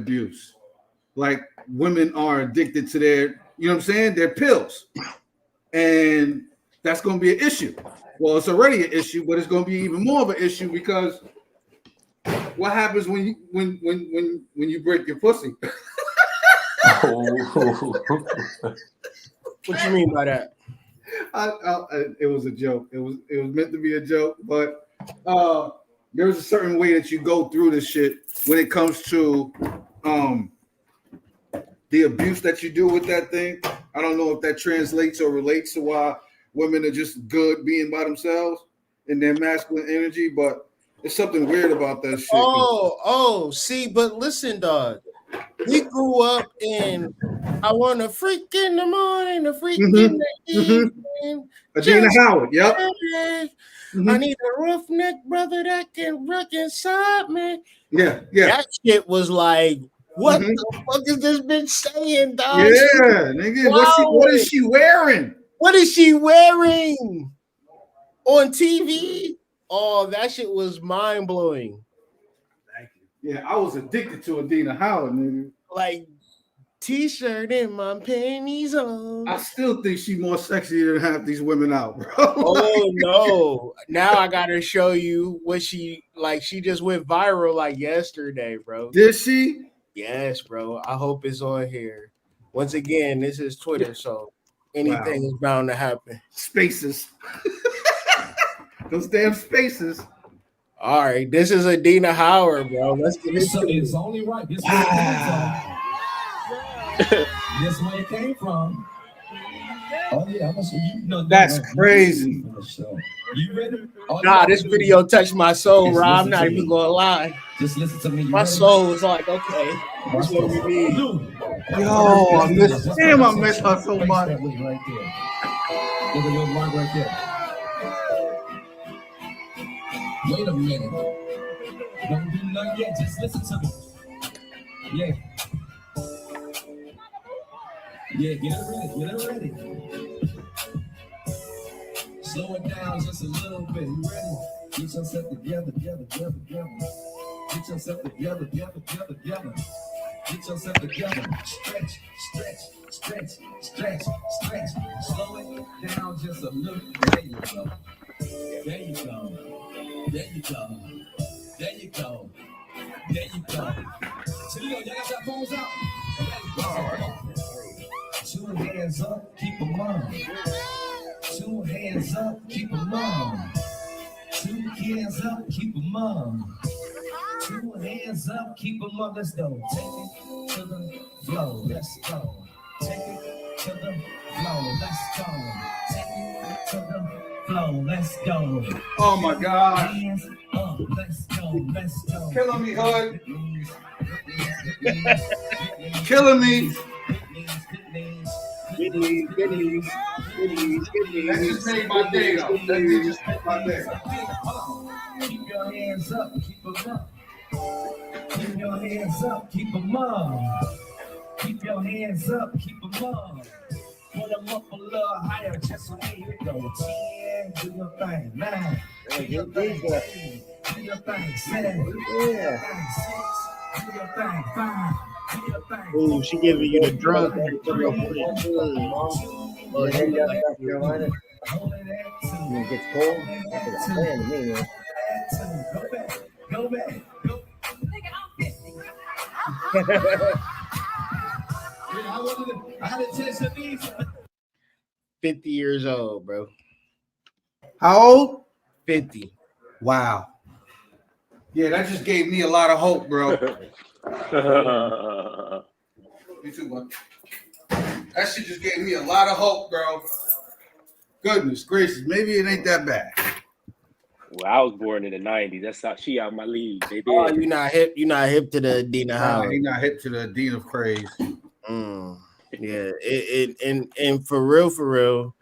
abuse. Like women are addicted to their, you know what I'm saying, their pills. And that's going to be an issue. Well, it's already an issue, but it's going to be even more of an issue because what happens when you break your pussy? What you mean by that? It was a joke. It was meant to be a joke, but there's a certain way that you go through this shit when it comes to the abuse that you do with that thing. I don't know if that translates or relates to why women are just good being by themselves in their masculine energy, but there's something weird about that shit. See, but listen, dog. We grew up in I want a freak in the morning, a freak in the evening. Adina Howard, yep. I need a roughneck brother that can rock inside me. Yeah. That shit was like, what the fuck is this bitch saying, dog? Yeah, nigga. What is she wearing? What is she wearing on TV? Oh, that shit was mind blowing. Thank you. Yeah, I was addicted to Adina Howard, nigga. Like t-shirt and my panties on. I still think she's more sexy than half these women out, bro. Oh no! Now I gotta show you what she like. She just went viral like yesterday, bro. Did she? Yes, bro. I hope it's on here. Once again, this is Twitter, so anything is bound to happen. Spaces. Those damn spaces. All right, this is Adina Howard, bro. Let's get this. It's only right. This is That's where it came from. Oh yeah, that's crazy. You ready? Nah, this video touched my soul, bro. I'm not even gonna lie. Just listen to me. My soul was like, okay, that's what we need. Yo, I miss her so much. Right there. Look at your mark right there. Wait a minute. Don't do nothing yet. Just listen to me. Yeah. Yeah, get it ready. Slow it down just a little bit. You ready? Get yourself together. Get yourself together. Get yourself together. Stretch. Slow it down just a little. There you go. So y'all got that phones out. All right. 2 hands up, keep them on. 2 hands up, keep them on. 2 hands up, keep them on. 2 hands up, keep them on. Let's go. Take it to the flow. Let's go. Take it to the flow. Let's go. Take it to the flow. Let's go. Oh my God. Hands up. Let's go. Killing me, hood. Killing me. That just made my day though. That just made my day. Keep your hands up, keep them up. Keep your hands up, keep them up. Keep your hands up, keep them up. Put them up a little higher, just so there you go. 10, do your thing. 9, do your thing. 8, do your thing. 7, do your thing. 6, do your thing. 5. Oh, she giving you the drug. When it gets cold, that's what I'm saying to me, man. Go back. I had to test the these. 50 years old, bro. How old? 50. Wow. Yeah, that just gave me a lot of hope, bro. You too, bud. That shit just gave me a lot of hope, bro. Goodness gracious, maybe it ain't that bad. Well, I was born in the 90s. That's how she out my league. They did. Oh, you're not hip. You're not hip to the Adina Howard. He not hip to the Adina craze. Yeah, and for real,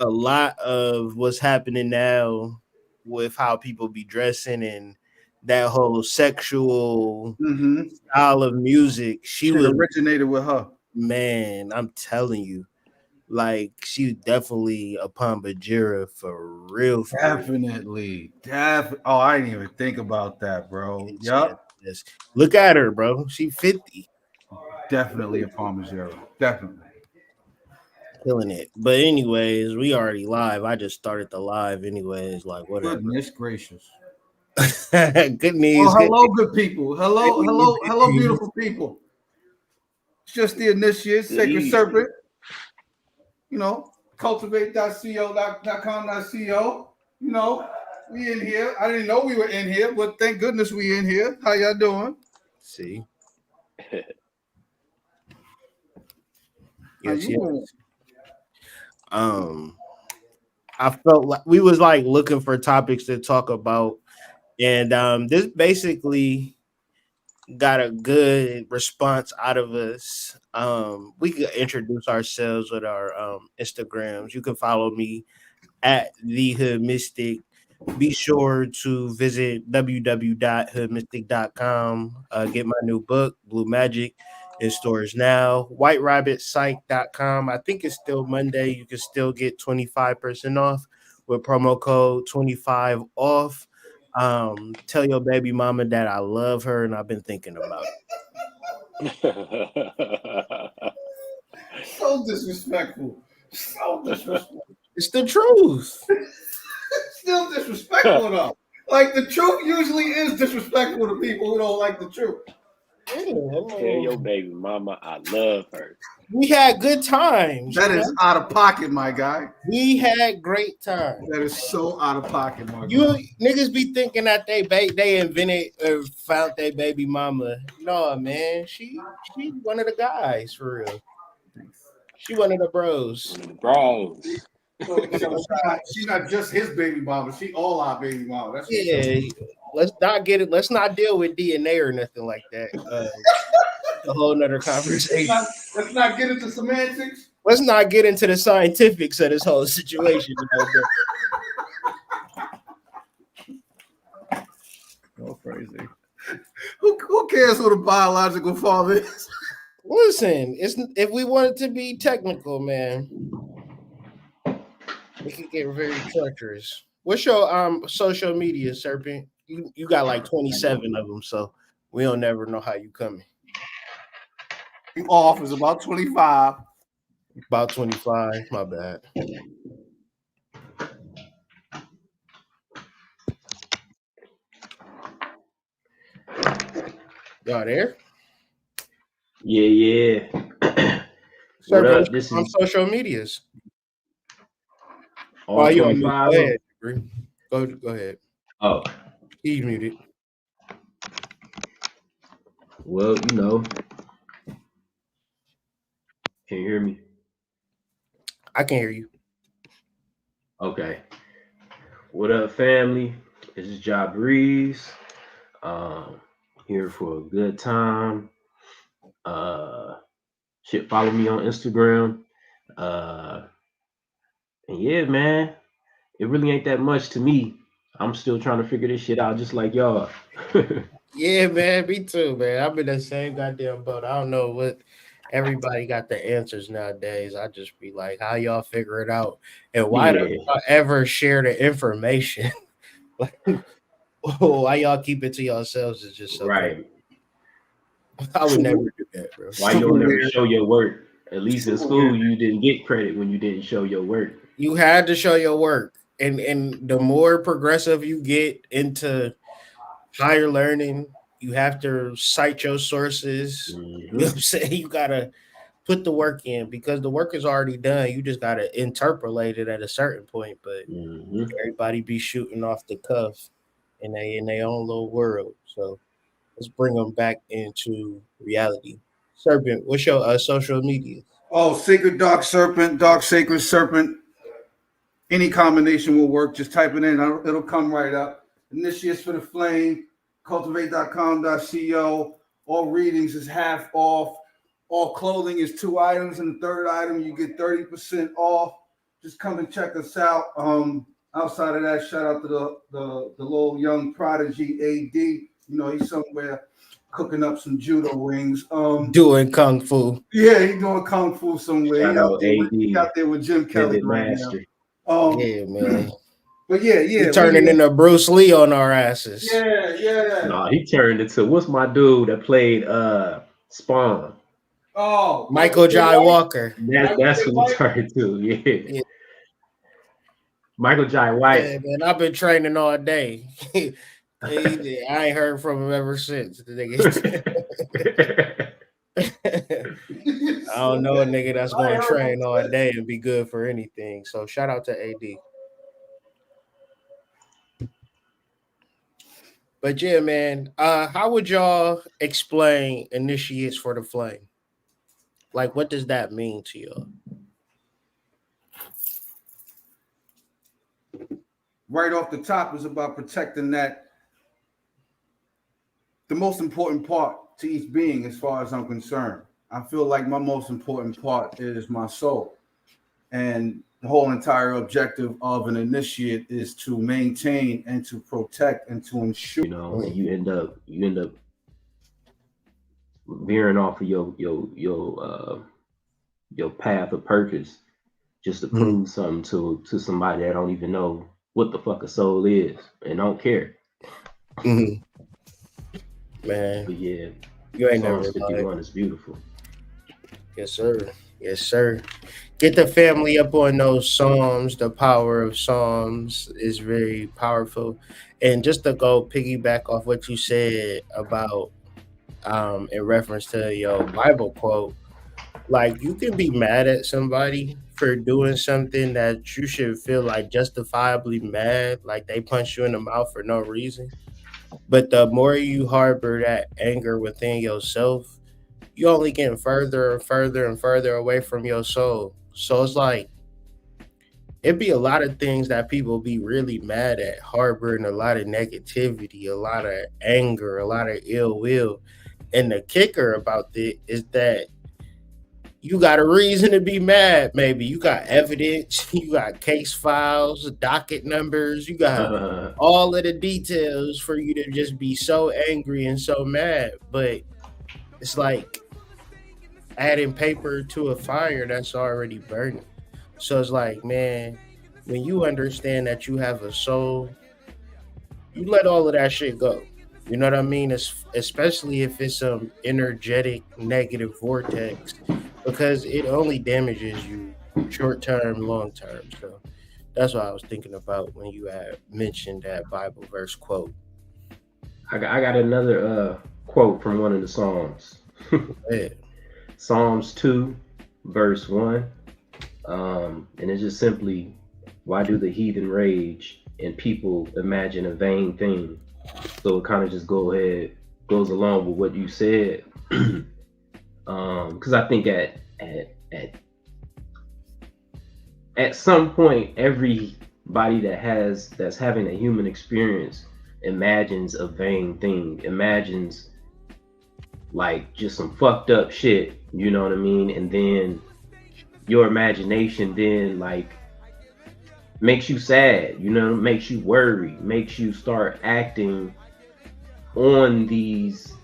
a lot of what's happening now with how people be dressing and that whole sexual style of music. She originated with her. Man, I'm telling you, like she definitely a Pambajira for real. Definitely. Oh, I didn't even think about that, bro. Yup. process. Look at her, bro. She 50. Definitely a Parmigiano. Definitely. Killing it. But anyways, we already live. I just started the live anyways. Like whatever. Goodness gracious. Good news. Oh, Good hello, good people. Hello, news, hello, good hello, news. beautiful people. It's just the initiate, Good Sacred evening. Serpent. You know, cultivate.co.co. You know, we in here. I didn't know we were in here, but thank goodness we in here. How y'all doing? See. How Yes, you doing? yes. I felt like we was like looking for topics to talk about, and this basically got a good response out of us. We could introduce ourselves with our Instagrams. You can follow me at the Hood Mystic. Be sure to visit www.hoodmystic.com. Get my new book, Blue Magic, in stores now. WhiteRabbitSite.com. I think it's still Monday. You can still get 25% off with promo code 25 off. Tell your baby mama that I love her and I've been thinking about it. So disrespectful. So disrespectful. It's the truth. Still disrespectful though. Like the truth usually is disrespectful to people who don't like the truth. Tell your baby mama I love her. We had good times. That is out of pocket, my guy. We had great times. That is so out of pocket, my You guy. niggas be thinking that they invented or found their baby mama. No, man. She one of the guys for real. She one of the bros. One of the bros. So she's not just his baby mama. She all our baby mama. That's what Yeah. Let's not get it. Let's not deal with DNA or nothing like that. A whole nother conversation. Let's not get into semantics. Let's not get into the scientifics of this whole situation. Go crazy. Who cares who the biological father is? Listen, it's if we want it to be technical, man, it can get very treacherous. What's your social media, Serpent? You got like 27 of them, so we don't never know how you coming. Off is about 25. About 25, my bad. Y'all there? Yeah. What Serpent, up? This on is social medias. all you on mute. 25. Go ahead. Go ahead. Oh, He's muted. well, you know. Can you hear me? I can hear you. Okay. What up, family? This is Ja Breeze. Here for a good time. Follow me on Instagram. And yeah, man, it really ain't that much to me. I'm still trying to figure this shit out, just like y'all. Yeah, man, me too, man. I'm in the same goddamn boat. I don't know what everybody got the answers nowadays. I just be like, how y'all figure it out? And why don't y'all ever share the information? Like, why y'all keep it to yourselves is just so right. crazy. I would never do that, bro. Why you don't never show your work? At least in school, you didn't get credit when you didn't show your work. You had to show your work. And the more progressive you get into higher learning, you have to cite your sources. Mm-hmm. You know what I'm saying? You gotta put the work in because the work is already done. You just gotta interpolate it at a certain point. But everybody be shooting off the cuff in their own little world. So let's bring them back into reality. Serpent, what's your social media? Oh, Sacred Dark Serpent, Dark Sacred Serpent. Any combination will work. Just type it in. It'll come right up. Initiates for the Flame, cultivate.com.co. All readings is half off. All clothing is 2 items. And the third item, you get 30% off. Just come and check us out. Outside of that, shout out to the little young prodigy AD. You know, he's somewhere cooking up some judo wings. Doing kung fu. Yeah, he's doing kung fu somewhere. Shout out AD. He out there with Jim Kelly right master. now. Yeah, man. But yeah, He turning into Bruce Lee on our asses. Yeah. Nah, he turned into what's my dude that played Spawn? Oh, Michael Jai Walker. That's what he turned into. Yeah. Michael Jai White. Yeah, man, I've been training all day. I ain't heard from him ever since. The nigga. I don't know a nigga that's going to train all day and be good for anything. So shout out to AD. But yeah, man, how would y'all explain initiates for the flame? Like, what does that mean to y'all? Right off the top is about protecting that. The most important part to each being, as far as I'm concerned. I feel like my most important part is my soul. And the whole entire objective of an initiate is to maintain and to protect and to ensure. You know, and you end up veering off of your path of purpose just to prove something to somebody that don't even know what the fuck a soul is and don't care. Man, but yeah, you ain't Psalms never 51 lied. is beautiful. Yes, sir. Get the family up on those Psalms. The power of Psalms is very powerful. And just to go piggyback off what you said about in reference to your Bible quote, like you can be mad at somebody for doing something that you should feel like justifiably mad, like they punched you in the mouth for no reason. But the more you harbor that anger within yourself, you only getting further and further and further away from your soul. So it's like it'd be a lot of things that people be really mad at, harboring a lot of negativity, a lot of anger, a lot of ill will. And the kicker about it is that you got a reason to be mad. Maybe you got evidence, you got case files, docket numbers, you got all of the details for you to just be so angry and so mad. But it's like adding paper to a fire that's already burning. So it's like, man, when you understand that you have a soul, you let all of that shit go. You know what I mean? Especially if it's some energetic negative vortex, because it only damages you short term, long term. So that's what I was thinking about when you had mentioned that Bible verse quote. I got another quote from one of the Psalms. Yeah. Psalms 2, verse 1. And it's just simply, why do the heathen rage and people imagine a vain thing? So it kind of just goes along with what you said. Because I think at some point, everybody that's having a human experience imagines a vain thing, imagines like just some fucked up shit, you know what I mean? And then your imagination then like makes you sad, you know, makes you worry, makes you start acting on these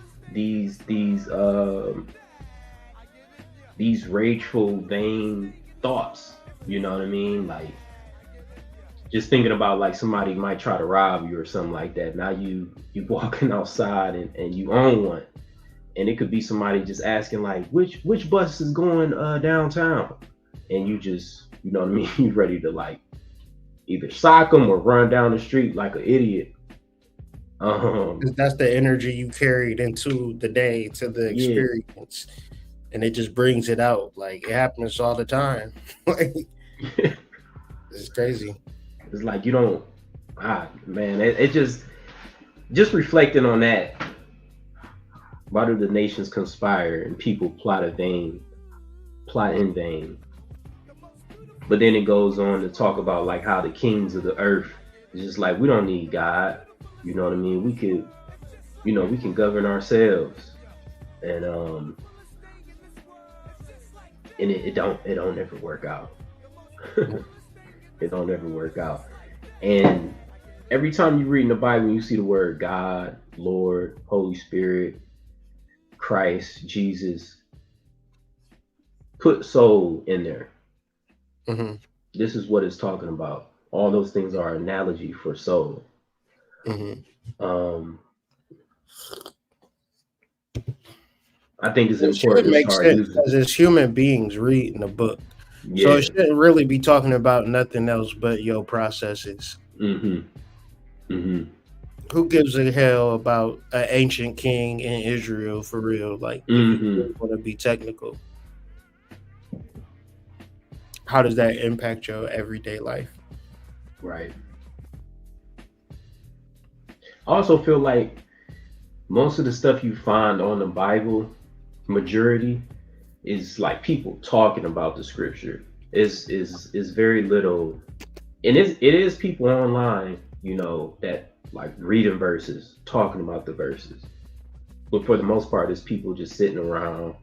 rageful, vain thoughts, you know what I mean? Like just thinking about like somebody might try to rob you or something like that. Now you walking outside and you own one. And it could be somebody just asking like, which bus is going downtown? And you just, you know what I mean? You ready to like either sock them or run down the street like an idiot. That's the energy you carried into the day, to the experience. Yeah. And it just brings it out. Like it happens all the time. Like it's crazy. It's like you don't, man, it just reflecting on that. Why do the nations conspire and people plot in vain? But then it goes on to talk about like how the kings of the earth is just like, we don't need God. You know what I mean? We could, you know, we can govern ourselves. And it don't ever work out. It don't ever work out. And every time you read in the Bible, you see the word God, Lord, Holy Spirit, Christ, Jesus, put soul in there. Mm-hmm. This is what it's talking about. All those things are analogy for soul. Mhm. I think it's It important should to make start sense using. because it's human beings reading the book. So Yeah. it shouldn't really be talking about nothing else but your processes. Who gives a hell about an ancient king in Israel for real? Like, if you want to be technical, how does that impact your everyday life? Right. I also feel like most of the stuff you find on the Bible, majority, is like people talking about the scripture. Is very little, and it is people online, you know, that like reading verses, talking about the verses. But for the most part, it's people just sitting around,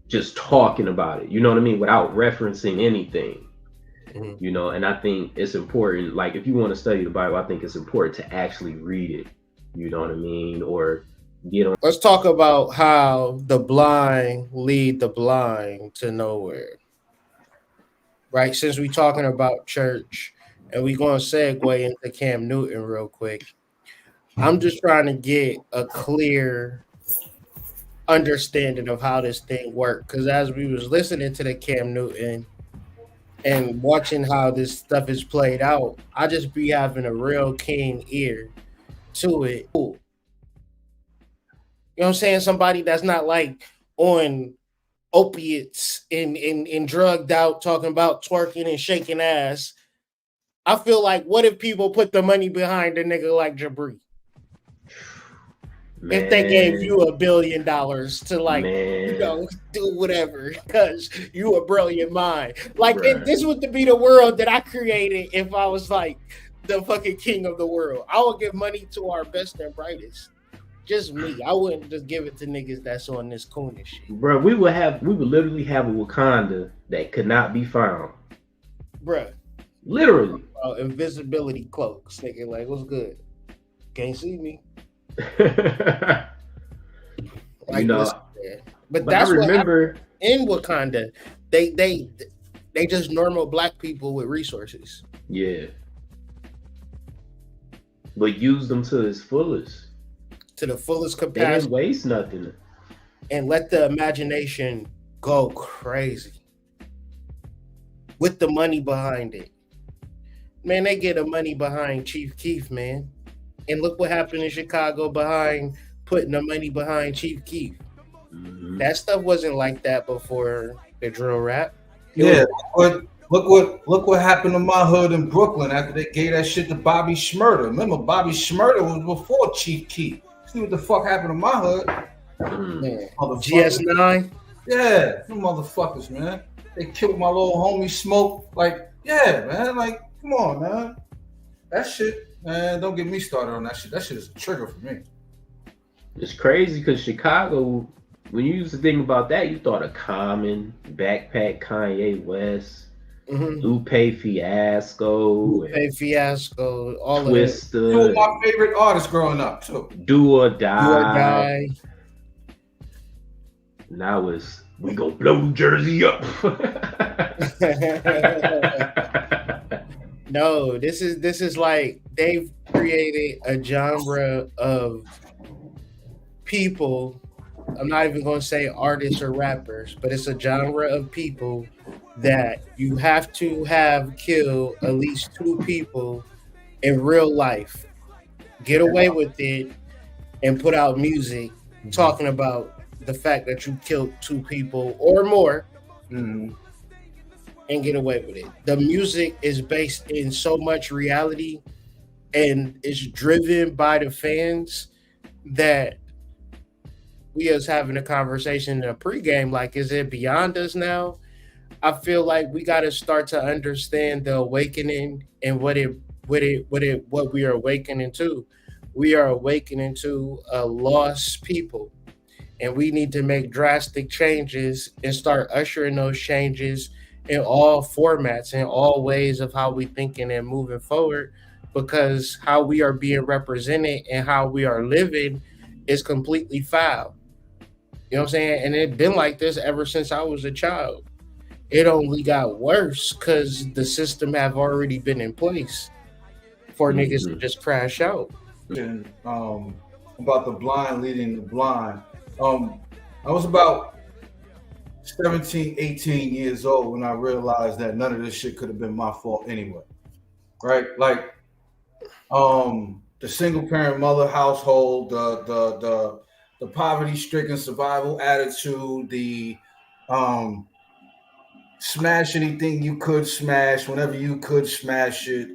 just talking about it. You know what I mean, without referencing anything. You know, and I think it's important. Like, if you want to study the Bible, I think it's important to actually read it. You know what I mean, or get on. Let's talk about how the blind lead the blind to nowhere. Right? Since we're talking about church, and we're going to segue into Cam Newton real quick. I'm just trying to get a clear understanding of how this thing worked, because as we was listening to the Cam Newton and watching how this stuff is played out, I just be having a real keen ear to it. You know what I'm saying? Somebody that's not like on opiates and drugged out talking about twerking and shaking ass. I feel like, what if people put the money behind a nigga like Jabri? Man, if they gave you $1 billion to, like, man, you know, do whatever because you a brilliant mind. Like, bruh. this would be the world that I created if I was like the fucking king of the world. I would give money to our best and brightest. Just me. I wouldn't just give it to niggas that's on this coonish shit. Bro, we would literally have a Wakanda that could not be found. Bruh. Literally. Invisibility cloaks. Nigga, like, what's good? Can't see me. Like, you know, but that's I remember what in Wakanda, they just normal black people with resources. Yeah. But use them to its fullest. To the fullest They capacity. didn't waste nothing. And let the imagination go crazy. With the money behind it. Man, they get the money behind Chief Keef, man. And look what happened in Chicago behind putting the money behind Chief Keef. Mm-hmm. That stuff wasn't like that before the drill rap. Look what happened to my hood in Brooklyn after they gave that shit to Bobby Shmurda. Remember, Bobby Shmurda was before Chief Keef. See what the fuck happened to my hood? Man. GS9? Yeah, them motherfuckers, man. They killed my little homie Smoke. Like, yeah, man. Like, come on, man. That shit. Man, don't get me started on that shit. That shit is a trigger for me. It's crazy because Chicago, when you used to think about that, you thought of Common, Backpack, Kanye West, Lupe Fiasco, all Twista. Two of my favorite artists growing up, too. Do or Die. Now it's, we gonna blow New Jersey up. No, this is like they've created a genre of people. I'm not even going to say artists or rappers, but it's a genre of people that you have to have killed at least 2 people in real life, get away with it, and put out music talking about the fact that you killed 2 people or more. And get away with it. The music is based in so much reality and it's driven by the fans that we was having a conversation in a pregame, like, is it beyond us now? I feel like we got to start to understand the awakening and what we are awakening to. We are awakening to a lost people, and we need to make drastic changes and start ushering those changes in all formats, in all ways of how we thinking and moving forward, because how we are being represented and how we are living is completely foul. You know what I'm saying? And it's been like this ever since I was a child. it only got worse because the system have already been in place for niggas to just crash out. And, about the blind leading the blind. I was about 17, 18 years old when I realized that none of this shit could have been my fault anyway. Right? Like, the single parent mother household, the poverty-stricken survival attitude, the smash anything you could smash whenever you could smash it.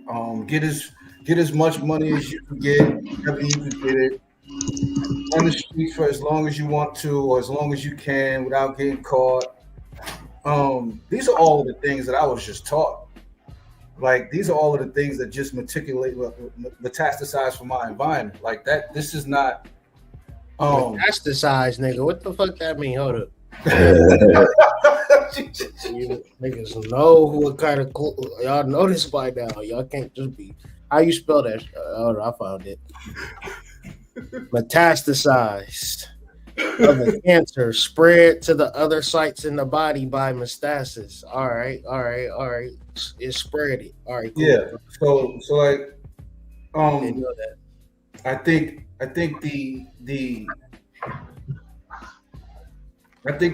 Get as much money as you can get, whenever you can get it. On the streets for as long as you want to, or as long as you can, without getting caught. These are all of the things that I was just taught. Like, these are all of the things that just metastasize from my environment. Like that. This is not. Metastasize, nigga. What the fuck that mean? Hold up. You niggas know what kind of y'all know this by now. Y'all can't just be. How you spell that? Hold on, I found it. Metastasized of the cancer spread to the other sites in the body by metastasis. All right. It spread it. All right. Cool. Yeah. So like, Didn't know that. I think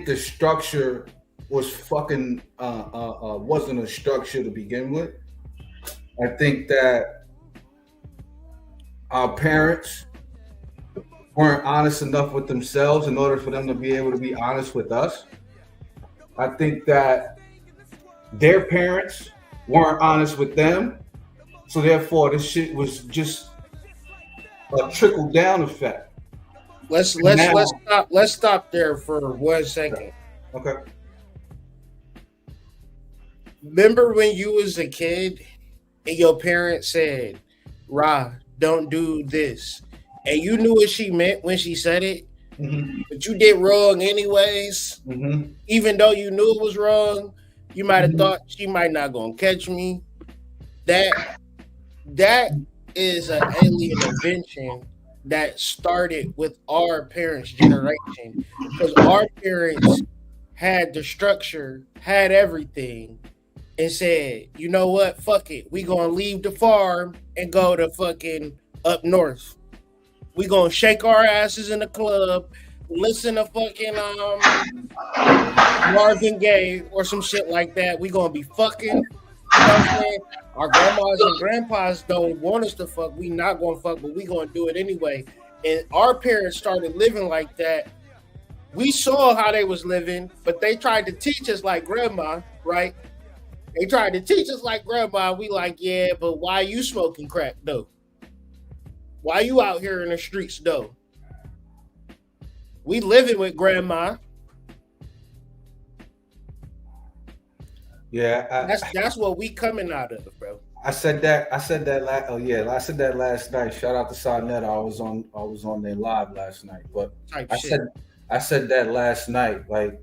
the structure was fucking wasn't a structure to begin with. I think that our parents weren't honest enough with themselves in order for them to be able to be honest with us. I think that their parents weren't honest with them, so therefore this shit was just a trickle down effect. Let's stop there for 1 second. Okay. Remember when you was a kid and your parents said, "Ra, don't do this," and you knew what she meant when she said it, but you did wrong anyways. Even though you knew it was wrong, you might have thought she might not gonna catch me. That is an alien invention that started with our parents' generation, because our parents had the structure, had everything, and said, you know what, fuck it, we gonna leave the farm and go to fucking up north. We gonna shake our asses in the club, listen to fucking Marvin Gaye or some shit like that. We gonna be fucking. You know what I'm saying? Our grandmas and grandpas don't want us to fuck. We not gonna fuck, but we gonna do it anyway. And our parents started living like that. We saw how they was living, but they tried to teach us like grandma, right? They tried to teach us like grandma. We like, yeah, but why you smoking crack though? Why you out here in the streets though? We living with grandma. Yeah, that's what we coming out of, bro. I said that last night. Shout out to Sarnetta. I was on their live last night. But I said that last night. Like,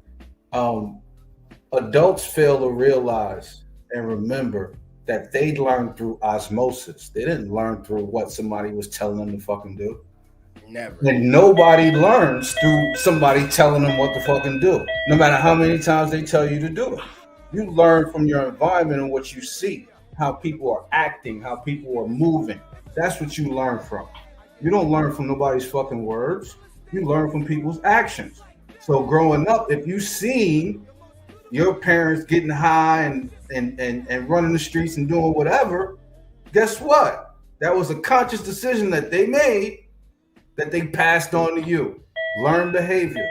adults fail to realize and remember that they learned through osmosis. They didn't learn through what somebody was telling them to fucking do. Never. And nobody learns through somebody telling them what to fucking do. No matter how many times they tell you to do it. You learn from your environment and what you see, how people are acting, how people are moving. That's what you learn from. You don't learn from nobody's fucking words. You learn from people's actions. So growing up, if you seen your parents getting high and running the streets and doing whatever, guess what? That was a conscious decision that they made that they passed on to you. Learn behavior.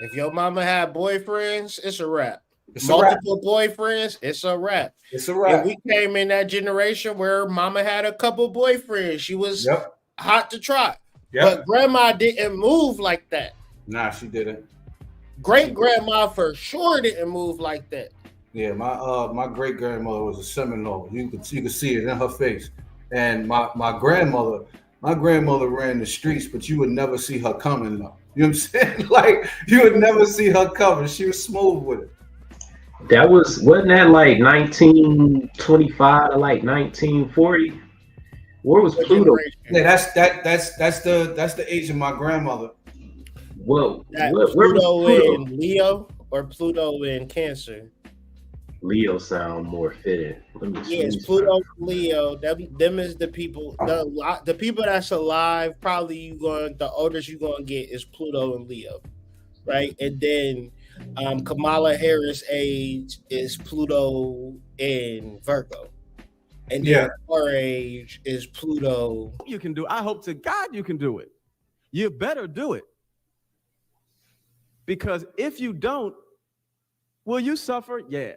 If your mama had boyfriends, it's a wrap. It's Multiple boyfriends, it's a wrap. It's a wrap. And we came in that generation where mama had a couple boyfriends. She was hot to trot. But grandma didn't move like that. Nah, she didn't. Great grandma for sure didn't move like that. Yeah, my great grandmother was a Seminole. You could see it in her face. And my grandmother ran the streets, but you would never see her coming though. You know what I'm saying? Like, you would never see her coming. She was smooth with it. Wasn't that like 1925 to like 1940? Where was Pluto? Yeah, that's the age of my grandmother. Well, Pluto and Leo. or Pluto in Cancer? Leo sound more fitting. Yes, Pluto, Leo. Them is the people. The people that's alive. Probably the oldest you gonna get is Pluto and Leo, right? And then Kamala Harris' age is Pluto and Virgo, and then her age is Pluto. You can do. I hope to God you can do it. You better do it, because if you don't, will you suffer? Yeah.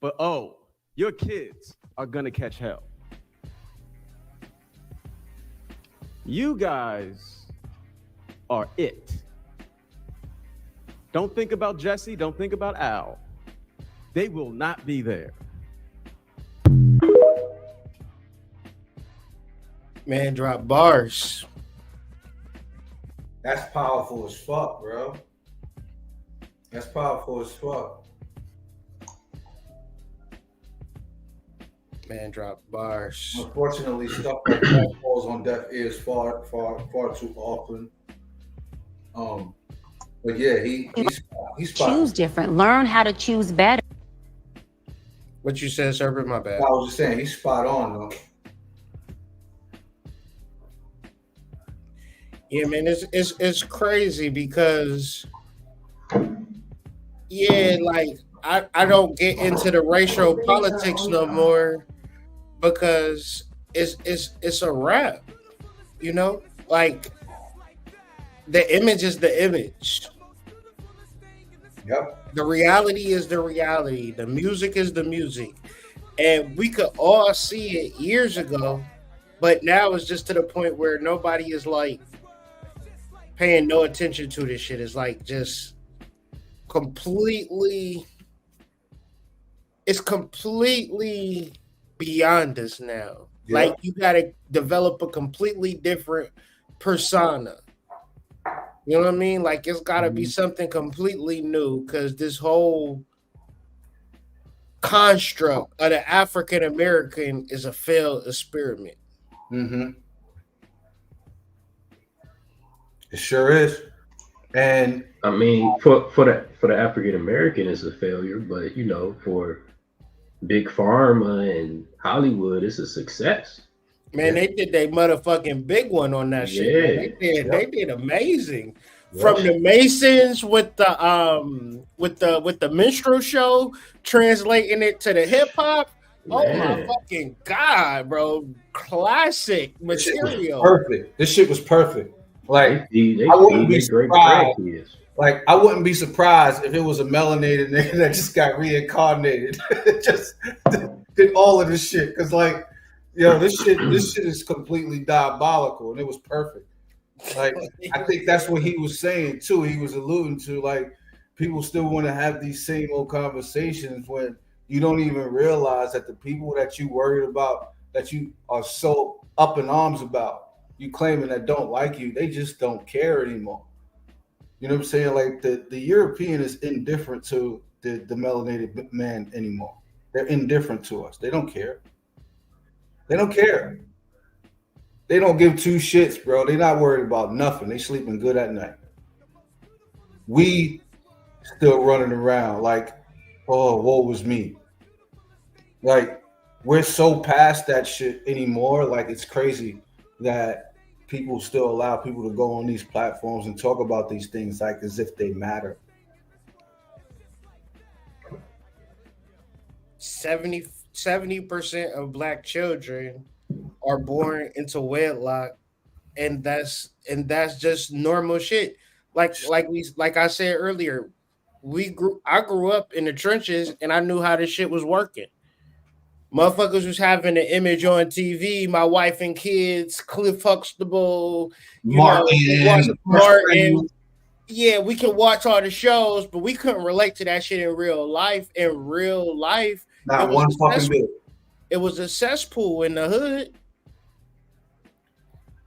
But your kids are gonna catch hell. You guys are it. Don't think about Jesse. Don't think about Al. They will not be there. Man, drop bars. That's powerful as fuck, bro. That's powerful as fuck. Man, drop bars. Unfortunately, stuff like that falls on deaf ears far too often. But yeah, he's choose different. Learn how to choose better. What you said, Serpent? My bad. I was just saying he's spot on though. Yeah, man, it's crazy because like I don't get into the racial politics no more because it's a wrap, you know? Like the image is the image. Yep. The reality is the reality. The music is the music. And we could all see it years ago, but now it's just to the point where nobody is like paying no attention to this shit. It's like just completely beyond us now. Yeah. Like you gotta develop a completely different persona. You know what I mean? Like it's gotta be something completely new because this whole construct of the African American is a failed experiment. Mm-hmm. It sure is. And I mean, for the African American, it's a failure, but you know, for Big Pharma and Hollywood, it's a success. Man, they did their motherfucking big one on that shit. Man. They did amazing. Yep. From the Masons with the minstrel show, translating it to the hip hop. Oh my fucking God, bro! Classic material. Perfect. This shit was perfect. Like I wouldn't be surprised. Like I wouldn't be surprised if it was a melanated nigga that just got reincarnated, just did all of this shit. Because like, this shit is completely diabolical, and it was perfect. Like I think that's what he was saying too. He was alluding to like people still want to have these same old conversations when you don't even realize that the people that you worried about, that you are so up in arms about, you claiming that don't like you, they just don't care anymore. You know what I'm saying? Like the European is indifferent to the melanated man anymore. They're indifferent to us. They don't care. They don't care. They don't give two shits, bro. They're not worried about nothing. They sleeping good at night. We still running around like, oh, woe was me. Like we're so past that shit anymore. Like it's crazy that people still allow people to go on these platforms and talk about these things like as if they matter. 70% of Black children are born into wedlock, and that's just normal shit. Like I said earlier, I grew up in the trenches and I knew how this shit was working. Motherfuckers was having an image on TV, my wife and kids, Cliff Huxtable, Martin. Yeah, we can watch all the shows, but we couldn't relate to that shit in real life. In real life, not one fucking bit. It was a cesspool in the hood.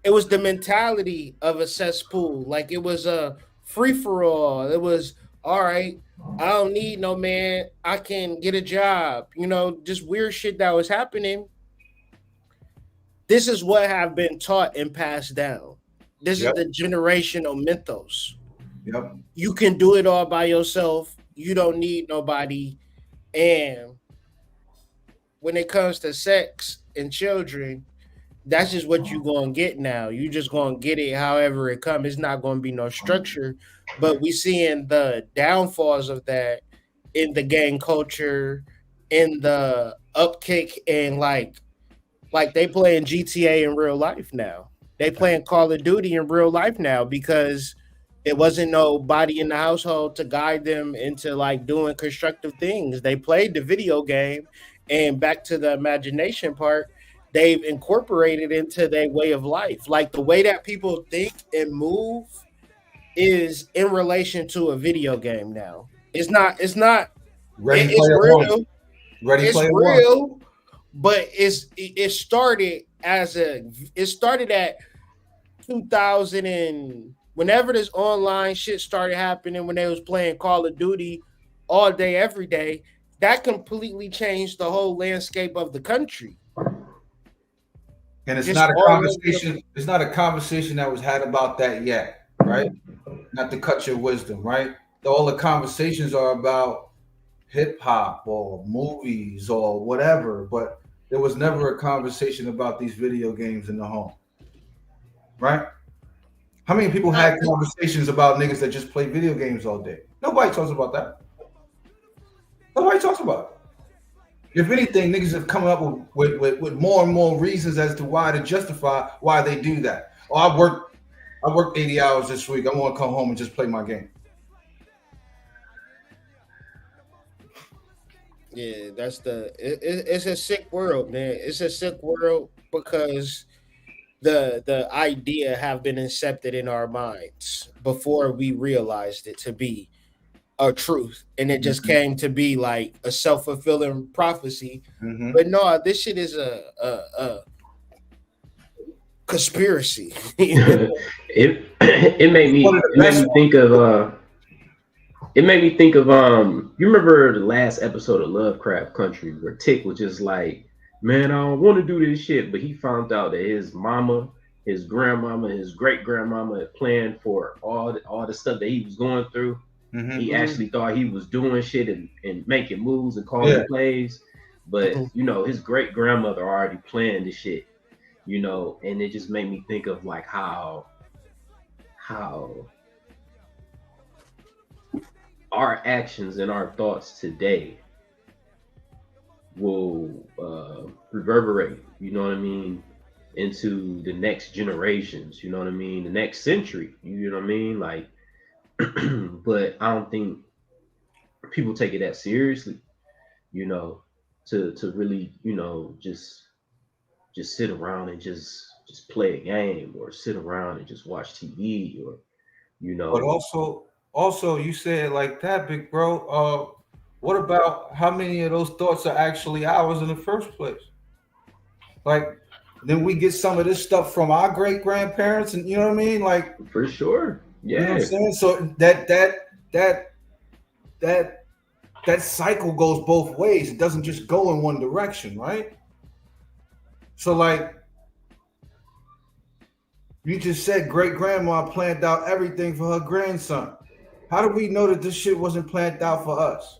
It was the mentality of a cesspool. Like it was a free-for-all. It was, all right, I don't need no man. I can get a job. Just weird shit that was happening. This is what have been taught and passed down. This is the generational mythos. Yep. You can do it all by yourself. you don't need nobody. And when it comes to sex and children, that's just what you're gonna get now. You just gonna get it however it comes. It's not gonna be no structure. But we seeing the downfalls of that in the gang culture, in the upkick, and like they playing GTA in real life now. They playing Call of Duty in real life now because it wasn't nobody in the household to guide them into like doing constructive things. They played the video game, and back to the imagination part, they've incorporated into their way of life. Like the way that people think and move is in relation to a video game now. It's not Ready it's Player One. real. Ready It's Player real, One. but it started at 2000 and whenever this online shit started happening when they was playing Call of Duty all day every day, that completely changed the whole landscape of the country. And it's Just not a all over conversation. It's not a conversation that was had about that yet, right? Not to cut your wisdom, right? All the conversations are about hip hop or movies or whatever, but there was never a conversation about these video games in the home, right? How many people had conversations about niggas that just play video games all day? Nobody talks about that. Nobody talks about it. If anything, niggas have come up with more and more reasons as to why to justify why they do that. Oh, I worked 80 hours this week. I want to come home and just play my game. Yeah, it's a sick world, man. It's a sick world because the idea have been incepted in our minds before we realized it to be a truth, and it just came to be like a self-fulfilling prophecy. Mm-hmm. But no, this shit is a conspiracy. it made me think of you remember the last episode of Lovecraft Country where Tick was just like, man, I don't want to do this shit, but he found out that his mama, his grandmama, his great grandmama had planned for all the stuff that he was going through. Mm-hmm. He actually thought he was doing shit and making moves and calling plays, but you know, his great grandmother already planned the shit, you know, and it just made me think of like how our actions and our thoughts today will reverberate, you know what I mean, into the next generations, you know what I mean, the next century, you know what I mean, like. But I don't think people take it that seriously, you know, to really, you know, just sit around and just play a game or sit around and just watch TV or, you know. But also you say it like that, big bro. What about how many of those thoughts are actually ours in the first place? Like, then we get some of this stuff from our great grandparents, and you know what I mean? Like, for sure. Yeah. You know what I'm saying? So that cycle goes both ways. It doesn't just go in one direction, right? So like you just said great grandma planned out everything for her grandson. How do we know that this shit wasn't planned out for us?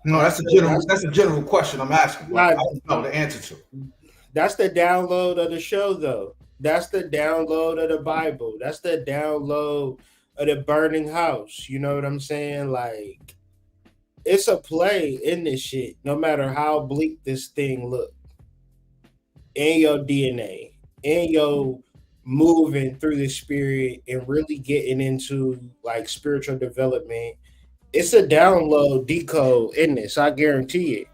No, that's a general question I'm asking. Like, I don't know the answer to. That's the download of the show, though. That's the download of the Bible. That's the download of the burning house. You know what I'm saying? Like, it's a play in this shit, no matter how bleak this thing look. In your DNA, in your moving through the spirit and really getting into like spiritual development, it's a download decode in this. I guarantee it.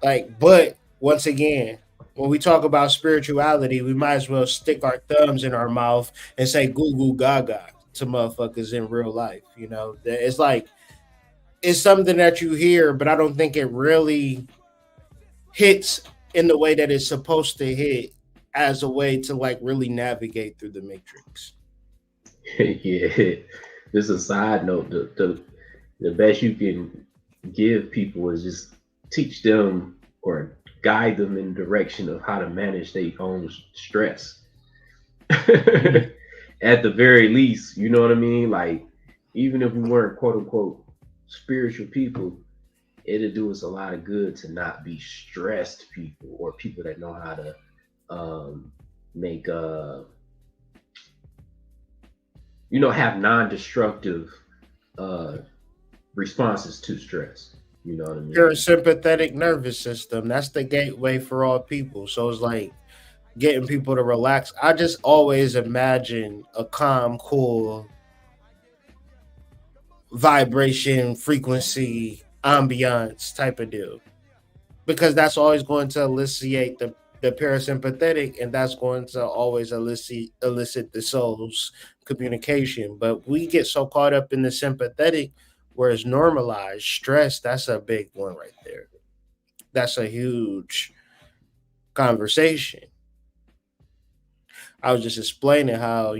Like, but once again, when we talk about spirituality, we might as well stick our thumbs in our mouth and say goo goo gaga to motherfuckers in real life. You know, it's like it's something that you hear, but I don't think it really hits in the way that it's supposed to hit as a way to like really navigate through the matrix. Yeah, just a side note, the best you can give people is just teach them or guide them in the direction of how to manage their own stress. At the very least, you know what I mean? Like, even if we weren't quote unquote spiritual people, it'll do us a lot of good to not be stressed people or people that know how to make have non-destructive uh responses to stress. You know what I mean? Your sympathetic nervous system. That's the gateway for all people. So it's like getting people to relax. I just always imagine a calm, cool vibration, frequency, ambiance type of deal. Because that's always going to elicit the parasympathetic, and that's going to always elicit the soul's communication. But we get so caught up in the sympathetic where it's normalized stress. That's a big one right there. That's a huge conversation. I was just explaining how,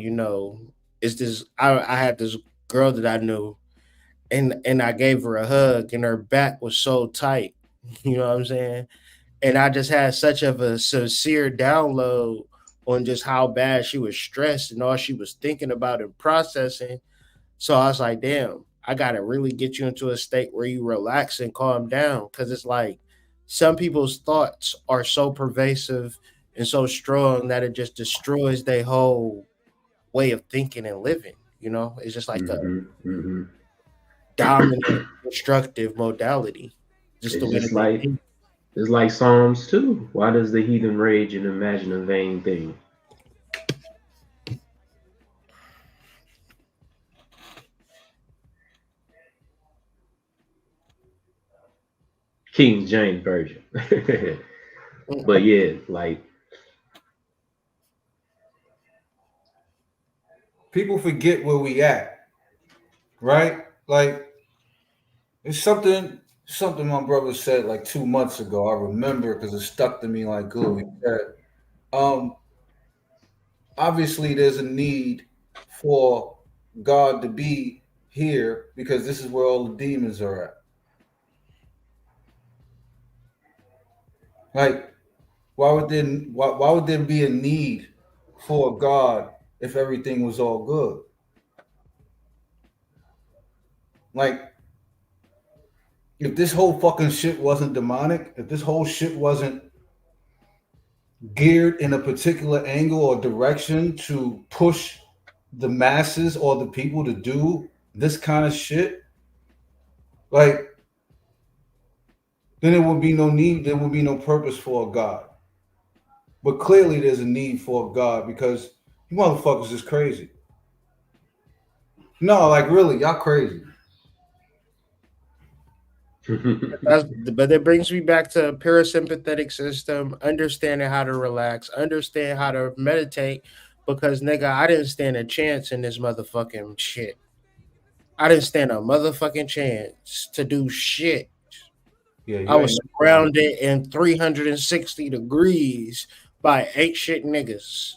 it's this I had this girl that I knew, and I gave her a hug and her back was so tight. You know what I'm saying? And I just had such of a sincere download on just how bad she was stressed and all she was thinking about and processing. So I was like, damn, I gotta really get you into a state where you relax and calm down. Cause it's like some people's thoughts are so pervasive and so strong that it just destroys their whole way of thinking and living. It's just like a Mm-hmm. dominant destructive modality. Just the It's way just that they like think. it's like Psalms too. Why does the heathen rage and imagine a vain thing? King James version. But yeah, like People forget where we at, right? Like it's something my brother said like 2 months ago. I remember because it stuck to me like glue. He said, um, obviously there's a need for God to be here because this is where all the demons are at. Like, why would there be a need for God if everything was all good? Like, if this whole fucking shit wasn't demonic, if this whole shit wasn't geared in a particular angle or direction to push the masses or the people to do this kind of shit, like, then there would be no need, there would be no purpose for a God. But clearly there's a need for a God because you motherfuckers is crazy. No, like really, y'all crazy. But it brings me back to parasympathetic system, understanding how to relax, understand how to meditate. Because nigga, I didn't stand a chance in this motherfucking shit. I didn't stand a motherfucking chance to do shit. Yeah, I you was ain't. surrounded in 360 degrees by ain't shit niggas.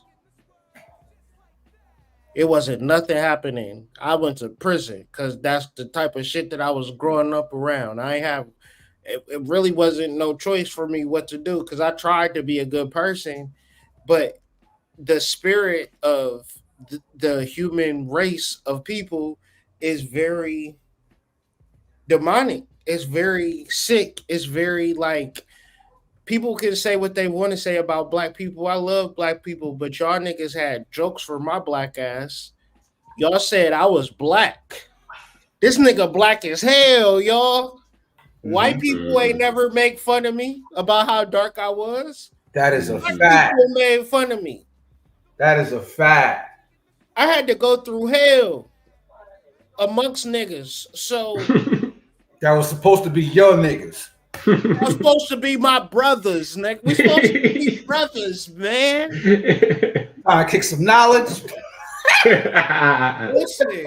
It wasn't nothing happening. I went to prison because that's the type of shit that I was growing up around. I ain't have it really wasn't no choice for me what to do because I tried to be a good person, but the spirit of the human race of people is very demonic. It's very sick. It's very like people can say what they want to say about black people. I love black people, but y'all niggas had jokes for my black ass. Y'all said I was black. This nigga black as hell, y'all. White Mhm. people ain't never make fun of me about how dark I was. That is a Black fact. people made fun of me. That is a fact. I had to go through hell amongst niggas. So That was supposed to be your niggas. I'm supposed to be my brothers, nigga. We supposed to be brothers, man. Trying to kick some knowledge. Listen.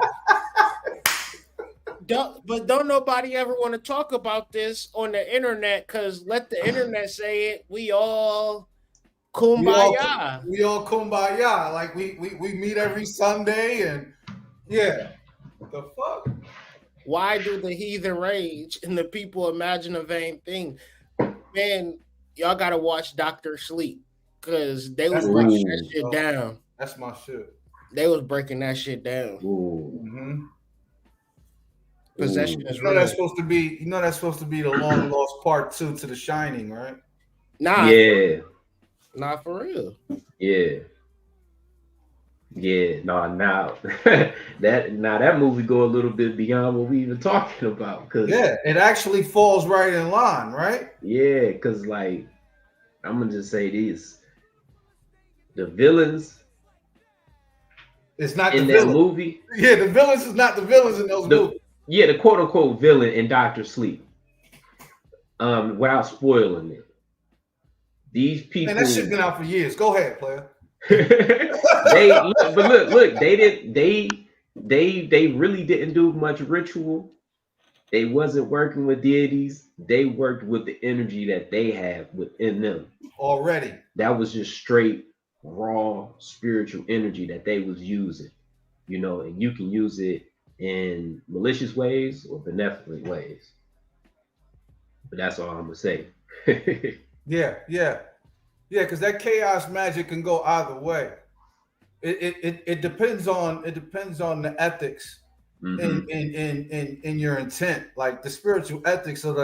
Don't nobody ever want to talk about this on the internet because let the internet say it. We all kumbaya. We all kumbaya. Like we meet every Sunday and yeah. The fuck? Why do the heathen rage and the people imagine a vain thing? Man, y'all gotta watch Doctor Sleep because they was That's breaking my that shit down. That's my shit. They was breaking that shit down. Ooh. Mm-hmm. Possession Ooh. is You know that's real. supposed to be. You know that's supposed to be the long lost part 2 to The Shining, right? Nah, Yeah, not for real. yeah, yeah. No, now that movie go a little bit beyond what we even talking about. Cause Yeah, it actually falls right in line, right? yeah, cause like I'm gonna just say this: the villains It's not the in that villain. movie, Yeah, the villains is not the villains in those the movies. yeah, the quote unquote villain in Doctor Sleep. Without spoiling it, these Man, that shit people been out for years. Go ahead, player. they look, but look, they did they really didn't do much ritual. They wasn't working with deities. They worked with the energy that they have within them. Already. That was just straight raw spiritual energy that they was using, and you can use it in malicious ways or benevolent ways. But that's all I'm gonna say. Yeah, yeah. Yeah, because that chaos magic can go either way. It depends on the ethics Hmm. in your intent. Like the spiritual ethics of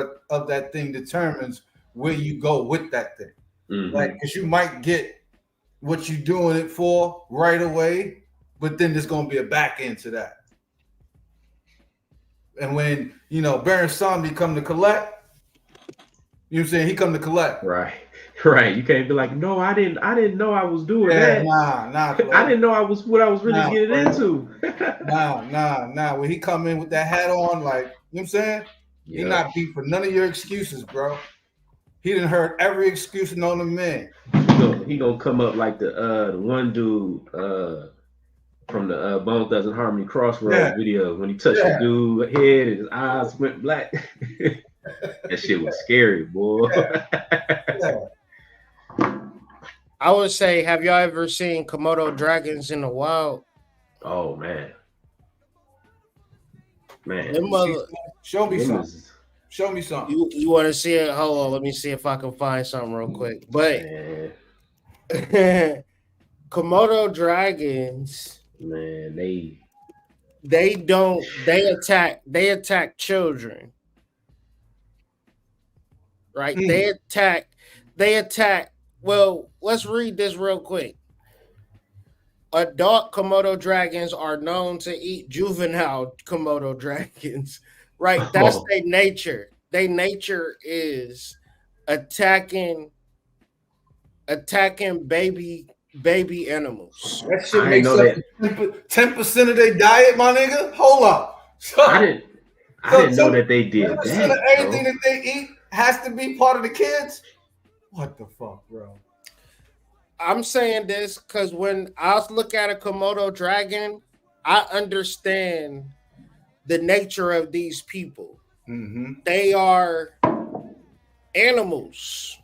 that thing determines where you go with that thing. Like, Hmm. because you might get what you're doing it for right away, but then there's gonna be a back end to that. And when Baron Samedi come to collect, you know what I'm saying? He come to collect. Right. Right. You can't be like, no, I didn't know I was doing Yeah, that. nah, I player. didn't know I was what I was really Nah, getting player. into. Nah. When he come in with that hat on, like, you know what I'm saying? He Yeah. not beat for none of your excuses, bro. He done heard every excuse known to man. He gonna come up like the one dude from the Bones Doesn't Harmony Yeah, Crossroads video when he touched the yeah, dude head and his eyes went black. That shit was scary, boy. yeah. I would say, have y'all ever seen Komodo dragons in the wild? Oh man. Them Man. mother, Show me Them something. is Show me something. you want to see it? Hold on, let me see if I can find something real quick. But man, Komodo dragons, man, they attack children, right? Mm. They attack. Well, let's read this real quick. Adult Komodo dragons are known to eat juvenile Komodo dragons, right? That's oh, their nature. Their nature is attacking baby animals. That shit I didn't makes know up that. 10% of their diet, my nigga. Hold up. I So, didn't I so didn't know that they did 10% of that, everything bro. that they eat has to be part of the kids? What the fuck, bro? I'm saying this because when I look at a Komodo dragon, I understand the nature of these people. Mm-hmm. They are animals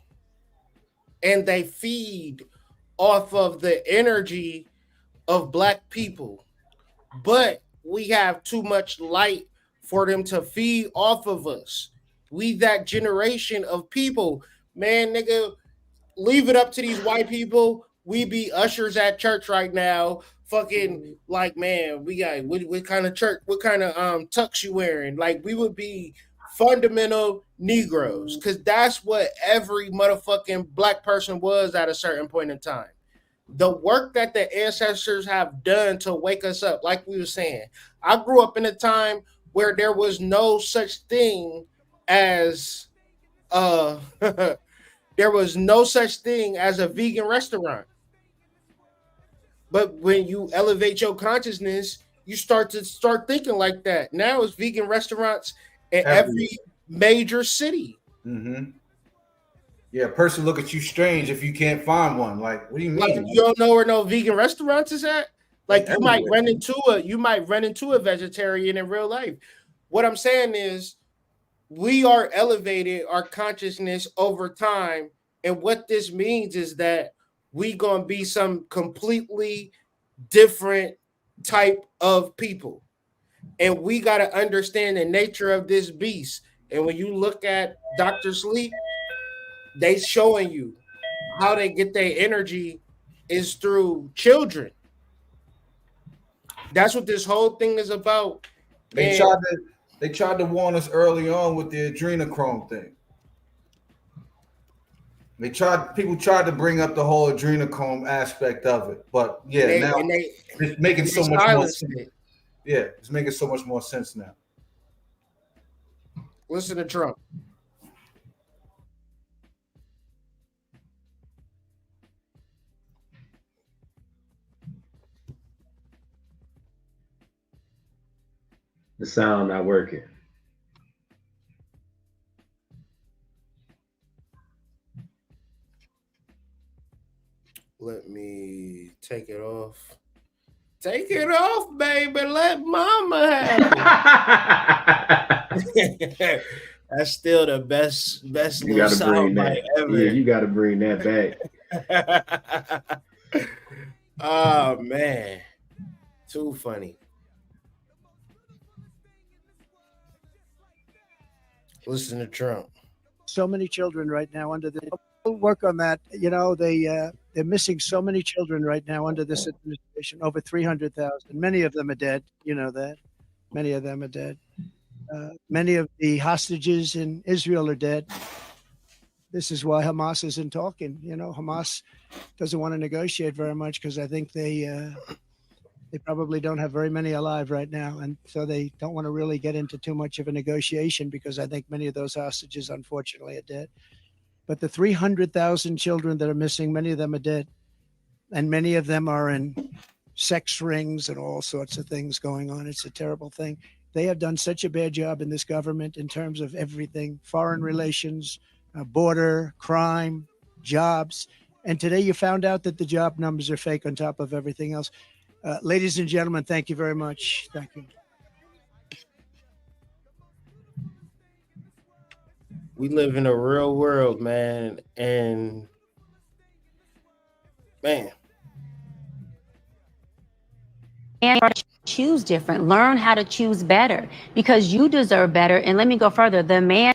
and they feed off of the energy of black people. But we have too much light for them to feed off of us. We that generation of people, man, nigga, leave it up to these white people. We be ushers at church right now. Fucking like, man, we got what kind of church, what kind of tux you wearing? Like, we would be fundamental Negroes, because that's what every motherfucking black person was at a certain point in time. The work that the ancestors have done to wake us up, like we were saying. I grew up in a time where there was no such thing as there was no such thing as a vegan restaurant. But when you elevate your consciousness, you start thinking like that. Now it's vegan restaurants in every major city. Mm-hmm. Yeah, a person look at you strange if you can't find one. Like, what do you Like, mean? you don't know where no vegan restaurants is at? Like, They everywhere. you might run into a vegetarian in real life. What I'm saying is we are elevated our consciousness over time. And what this means is that we gonna be some completely different type of people. And we gotta understand the nature of this beast. And when you look at Dr. Sleep, they showing you how they get their energy is through children. That's what this whole thing is about. They And tried to They tried to warn us early on with the adrenochrome thing. People tried to bring up the whole adrenochrome aspect of it, but yeah, now it's making so much more sense. Yeah, it's making so much more sense now. Listen to Trump. The sound not working. Let me take it off. Take it off, baby. Let mama have it. That's still the best You little gotta bring soundbite that. ever. Yeah, you gotta bring that back. Oh man, too funny. Listen to Trump. So many children right now under the work on that. You know, they're missing so many children right now under this administration. Over 300,000. Many of them are dead. You know that. Many of them are dead. Many of the hostages in Israel are dead. This is why Hamas isn't talking. You know, Hamas doesn't want to negotiate very much because I think they probably don't have very many alive right now, and so they don't want to really get into too much of a negotiation because I think many of those hostages, unfortunately, are dead. But the 300,000 children that are missing, many of them are dead, and many of them are in sex rings and all sorts of things going on. It's a terrible thing. They have done such a bad job in this government in terms of everything: foreign relations, border, crime, jobs. And today you found out that the job numbers are fake on top of everything else. Ladies and gentlemen, thank you very much. Thank you. We live in a real world, man. And man. And choose different. Learn how to choose better because you deserve better. And let me go further. The man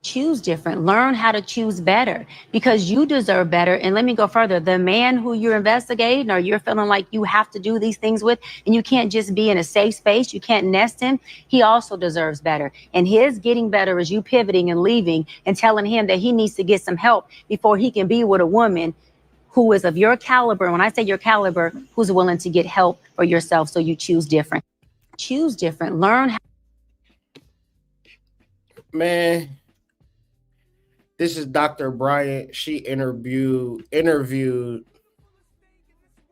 choose different. Learn how to choose better because you deserve better. And let me go further. The man who you're investigating or you're feeling like you have to do these things with, and you can't just be in a safe space, you can't nest him, he also deserves better. And his getting better is you pivoting and leaving and telling him that he needs to get some help before he can be with a woman who is of your caliber. When I say your caliber, who's willing to get help for yourself. So you choose different. Choose different. Learn how. Man, this is Dr. Bryant. She interviewed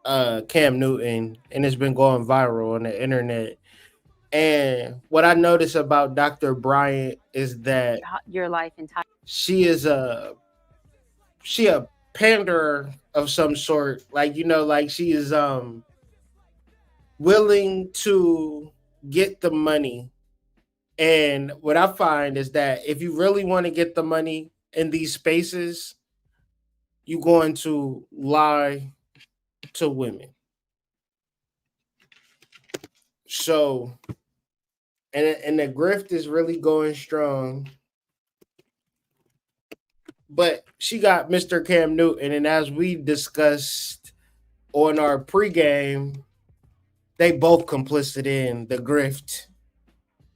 Cam Newton, and it's been going viral on the internet. And what I notice about Dr. Bryant is that your life entire. She a panderer of some sort. Like, you know, like she is willing to get the money. And what I find is that if you really want to get the money in these spaces, you're going to lie to women. So, and the grift is really going strong. But she got Mr. Cam Newton, and as we discussed on our pregame, they both complicit in the grift.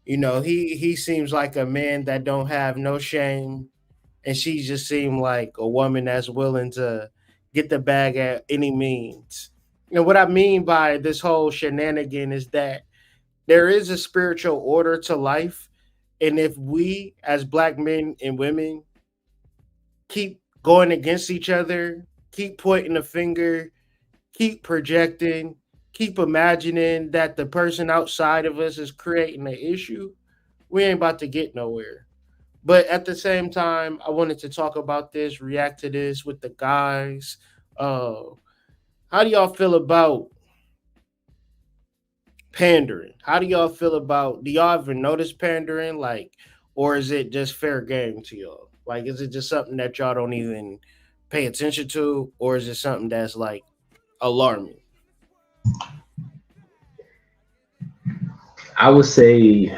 You know, he seems like a man that don't have no shame, and she just seemed like a woman that's willing to get the bag at any means. And what I mean by this whole shenanigan is that there is a spiritual order to life, and if we as Black men and women keep going against each other, keep pointing the finger, keep projecting, keep imagining that the person outside of us is creating an issue, we ain't about to get nowhere. But at the same time, I wanted to talk about this, react to this with the guys. How do y'all feel about pandering? How do y'all feel about, do y'all ever notice pandering? Like, or is it just fair game to y'all? Like, is it just something that y'all don't even pay attention to, or is it something that's like alarming? I would say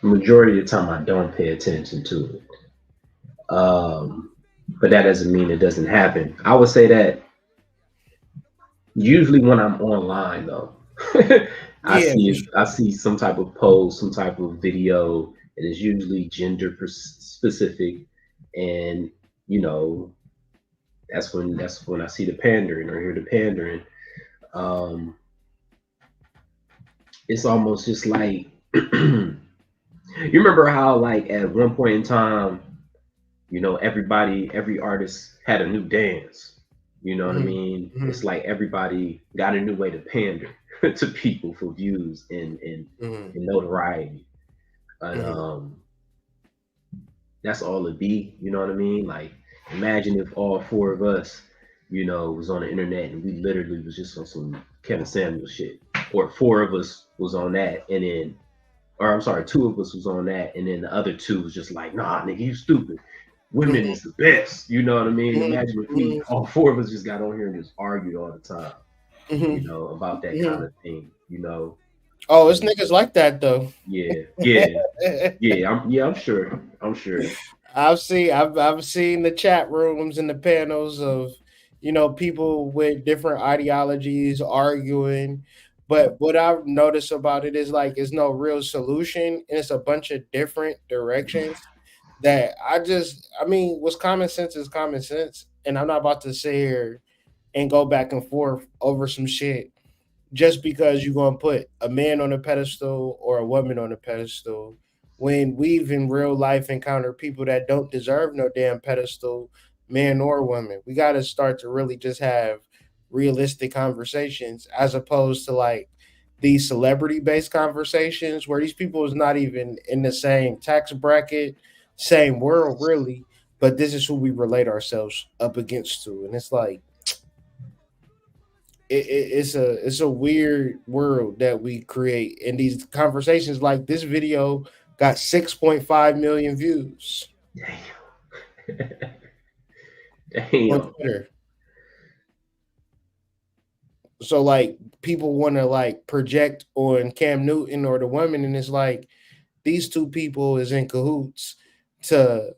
majority of the time I don't pay attention to it. But that doesn't mean it doesn't happen. I would say that usually when I'm online though, Yeah, for I see some type of post, some type of video. It is usually gender specific, and you know that's when I see the pandering or hear the pandering. Um, it's almost just like you remember how like at one point in time, every artist had a new dance. You know what I mean? It's like everybody got a new way to pander to people for views and notoriety. And that's all it be, you know what I mean? Like imagine if all four of us, was on the internet and we literally was just on some Kevin Samuel shit. Or four of us was on that and then or I'm sorry, two of us was on that and then the other two was just like, nah, nigga, you stupid. Women is the best, you know what I mean? Imagine if we all four of us just got on here and just argued all the time, about that kind of thing, Oh, it's niggas like that though. Yeah, I'm sure. I've seen the chat rooms and the panels of people with different ideologies arguing. But what I've noticed about it is like it's no real solution and it's a bunch of different directions that I mean, what's common sense is common sense. And I'm not about to sit here and go back and forth over some shit just because you're going to put a man on a pedestal or a woman on a pedestal when we've in real life encountered people that don't deserve no damn pedestal, man or woman. We got to start to really just have realistic conversations as opposed to like these celebrity based conversations where these people is not even in the same tax bracket, same world really, but this is who we relate ourselves up against to. And it's like, it's a weird world that we create in these conversations. Like this video got 6.5 million views on Twitter. So like people want to like project on Cam Newton or the women, and it's like these two people is in cahoots to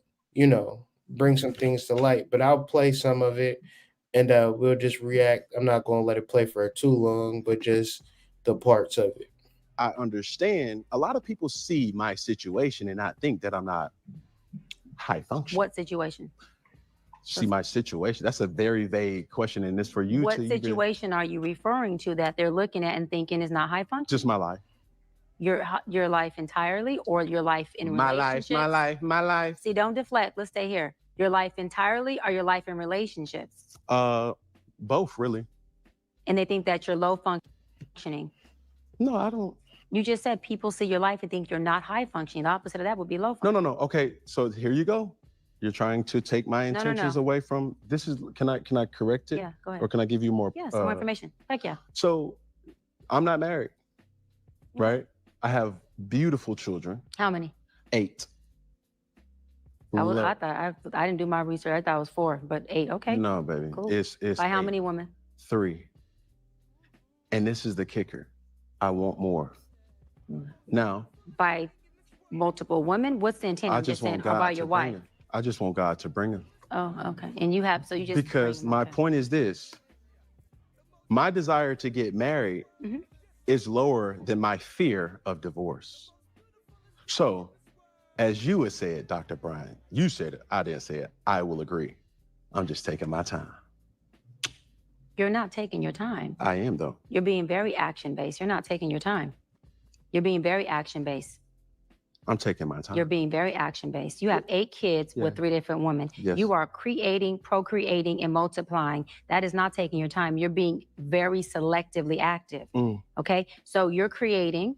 bring some things to light. But I'll play some of it and we'll just react. I'm not going to let it play for too long, but just the parts of it. I understand a lot of people see my situation and not think that I'm not high functioning. What situation? See my situation. That's a very vague question, and this for you. What situation are you referring to that they're looking at and thinking is not high functioning? Just my life. Your life entirely, or your life in relationships? My life. See, don't deflect. Let's stay here. Your life entirely, or your life in relationships? Both really. And they think that you're low functioning. No, I don't. You just said people see your life and think you're not high functioning. The opposite of that would be low functioning. No. Okay, so here you go. You're trying to take my intentions away from this. Is can I correct it? Yeah, go ahead. Or can I give you more? Yeah, some more information. Heck yeah. So, I'm not married, right? I have beautiful children. How many? 8. I thought I didn't do my research. I thought it was 4, but 8. Okay. No, baby. Cool. It's by how 8. many women? 3. And this is the kicker. I want more. Now. By multiple women? What's the intent? I'm just saying, or by your wife? I just want God to bring them. Oh, okay. And you have, so you just. Because my point is this. My desire to get married is lower than my fear of divorce. So, as you had said, Dr. Brian, you said it, I didn't say it, I will agree. I'm just taking my time. You're not taking your time. I am, though. You're being very action-based. You're not taking your time. You're being very action-based. I'm taking my time. You're being very action-based. You have 8 kids with 3 different women. Yes. You are creating, procreating, and multiplying. That is not taking your time. You're being very selectively active. Okay? So you're creating,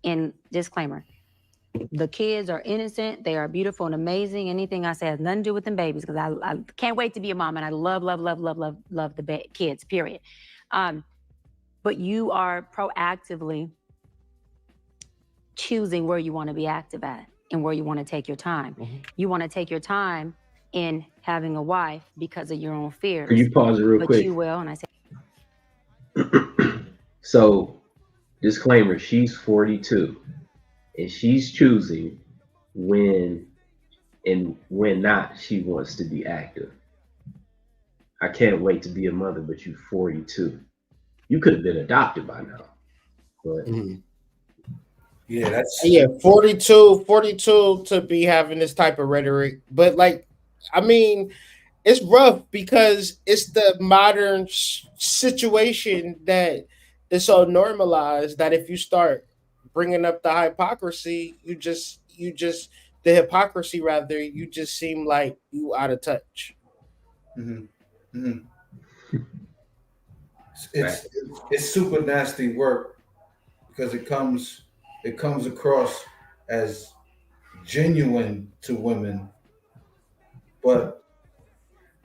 in disclaimer, the kids are innocent. They are beautiful and amazing. Anything I say has nothing to do with them babies because I can't wait to be a mom and I love the kids, period. But you are proactively choosing where you want to be active at and where you want to take your time. You want to take your time in having a wife because of your own fears. Can you pause it real quick? But you will, and I say. So, disclaimer, she's 42 and she's choosing when and when not she wants to be active. I can't wait to be a mother, but you're 42. You could have been adopted by now. But Yeah, that's Yeah, 42 to be having this type of rhetoric. But like, I mean, it's rough because it's the modern situation that is so normalized that if you start bringing up the hypocrisy, the hypocrisy rather, you just seem like you out of touch. Mhm. Mhm. it's it's super nasty work because it comes across as genuine to women, but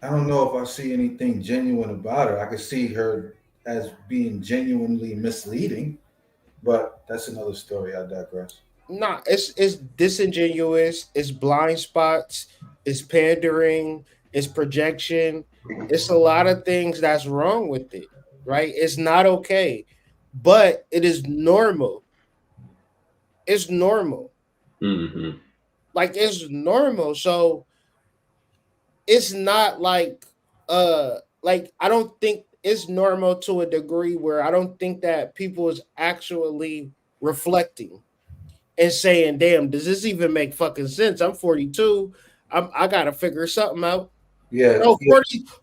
I don't know if I see anything genuine about her. I could see her as being genuinely misleading, but that's another story. I digress. Nah, it's disingenuous, it's blind spots, it's pandering, it's projection. It's a lot of things that's wrong with it, right? It's not okay, but it is normal. It's normal. mm-hmm. Like it's normal. So it's not like I don't think it's normal to a degree where I don't think that people is actually reflecting and saying, damn, does this even make fucking sense? I'm 42. I gotta figure something out. Yeah, No,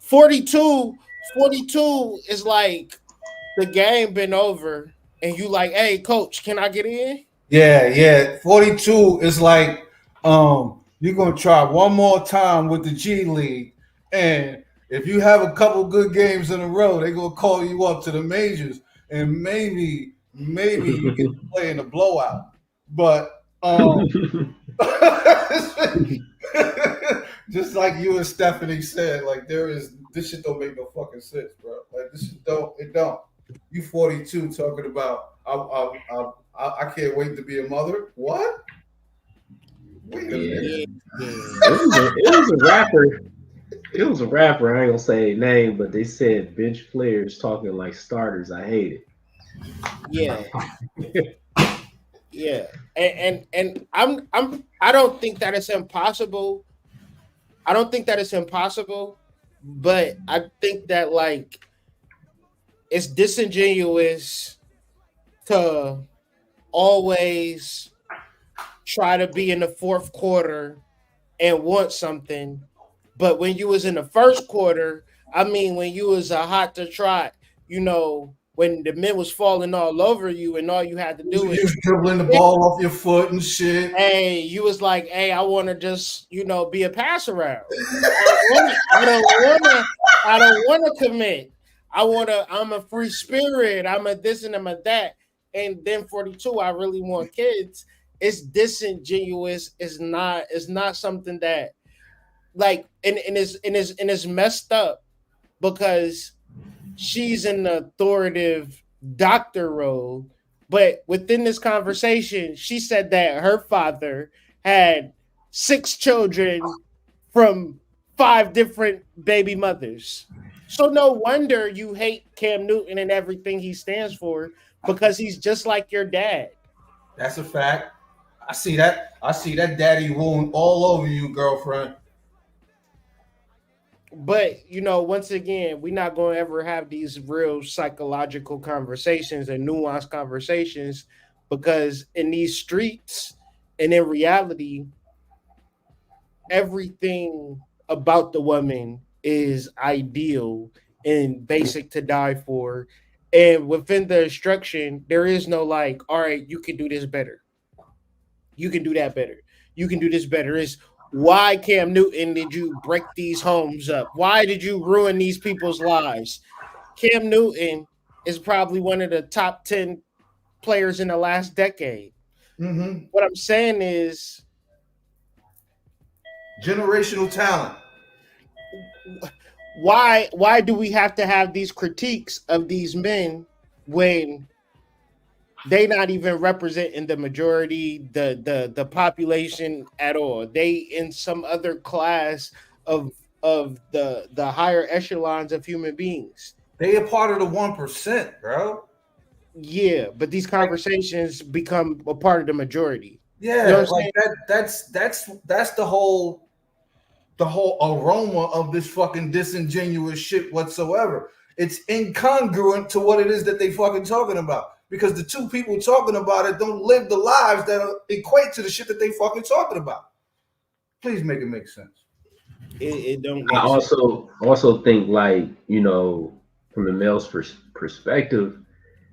42 is like the game been over and you like, hey coach, can I get in? yeah. 42 is like you're gonna try one more time with the G League, and if you have a couple good games in a row, they're gonna call you up to the majors, and maybe you get to play in the blowout. But just like you and Stephanie said, like this shit don't make no fucking sense, bro. Like this shit don't. You 42 talking about I can't wait to be a mother. What? Wait a minute. Yeah. It was a rapper. It was a rapper. I ain't gonna say his name, but they said bench players talking like starters. I hate Yeah. Yeah. And I don't think that it's impossible. I don't think that it's impossible, but I think that like it's disingenuous to always try to be in the fourth quarter and want something. But when you was in the first quarter, I mean, when you was a hot to trot, when the men was falling all over you and all you had to do You is, was dribbling the ball off your foot and shit. hey, you was like, hey, I want to just, be a pass around. I don't want to commit. I'm a free spirit. I'm a this and I'm a that. And then 42, I really want kids. It's disingenuous. It's not something that like and it's messed up because she's in the authoritative doctor role, but within this conversation she said that her father had 6 children from 5 different baby mothers. So no wonder you hate Cam Newton and everything he stands for, because he's just like your dad. That's a fact. I see that. I see that daddy wound all over you, girlfriend. But once again, we're not going to ever have these real psychological conversations and nuanced conversations, because in these streets and in reality, everything about the woman is ideal and basic to die for. And within the instruction, there is no like, all right, you can do this better. You can do that better. You can do this better. Is why, Cam Newton, did you break these homes up? Why did you ruin these people's lives? Cam Newton is probably one of the top 10 players in the last decade. Mm-hmm. What I'm saying is, Generational talent. why do we have to have these critiques of these men when they not even representing the majority, the population at all? They in some other class of the higher echelons of human beings. They a part of the 1%, bro. Yeah, but these conversations become a part of the majority. You know Yeah, what I'm like saying? that's the whole aroma of this fucking disingenuous shit whatsoever. It's incongruent to what it is that they fucking talking about. because the two people talking about it don't live the lives that equate to the shit that they fucking talking about. Please make it make sense. It don't I make sense. also think, like, you know, from the male's perspective,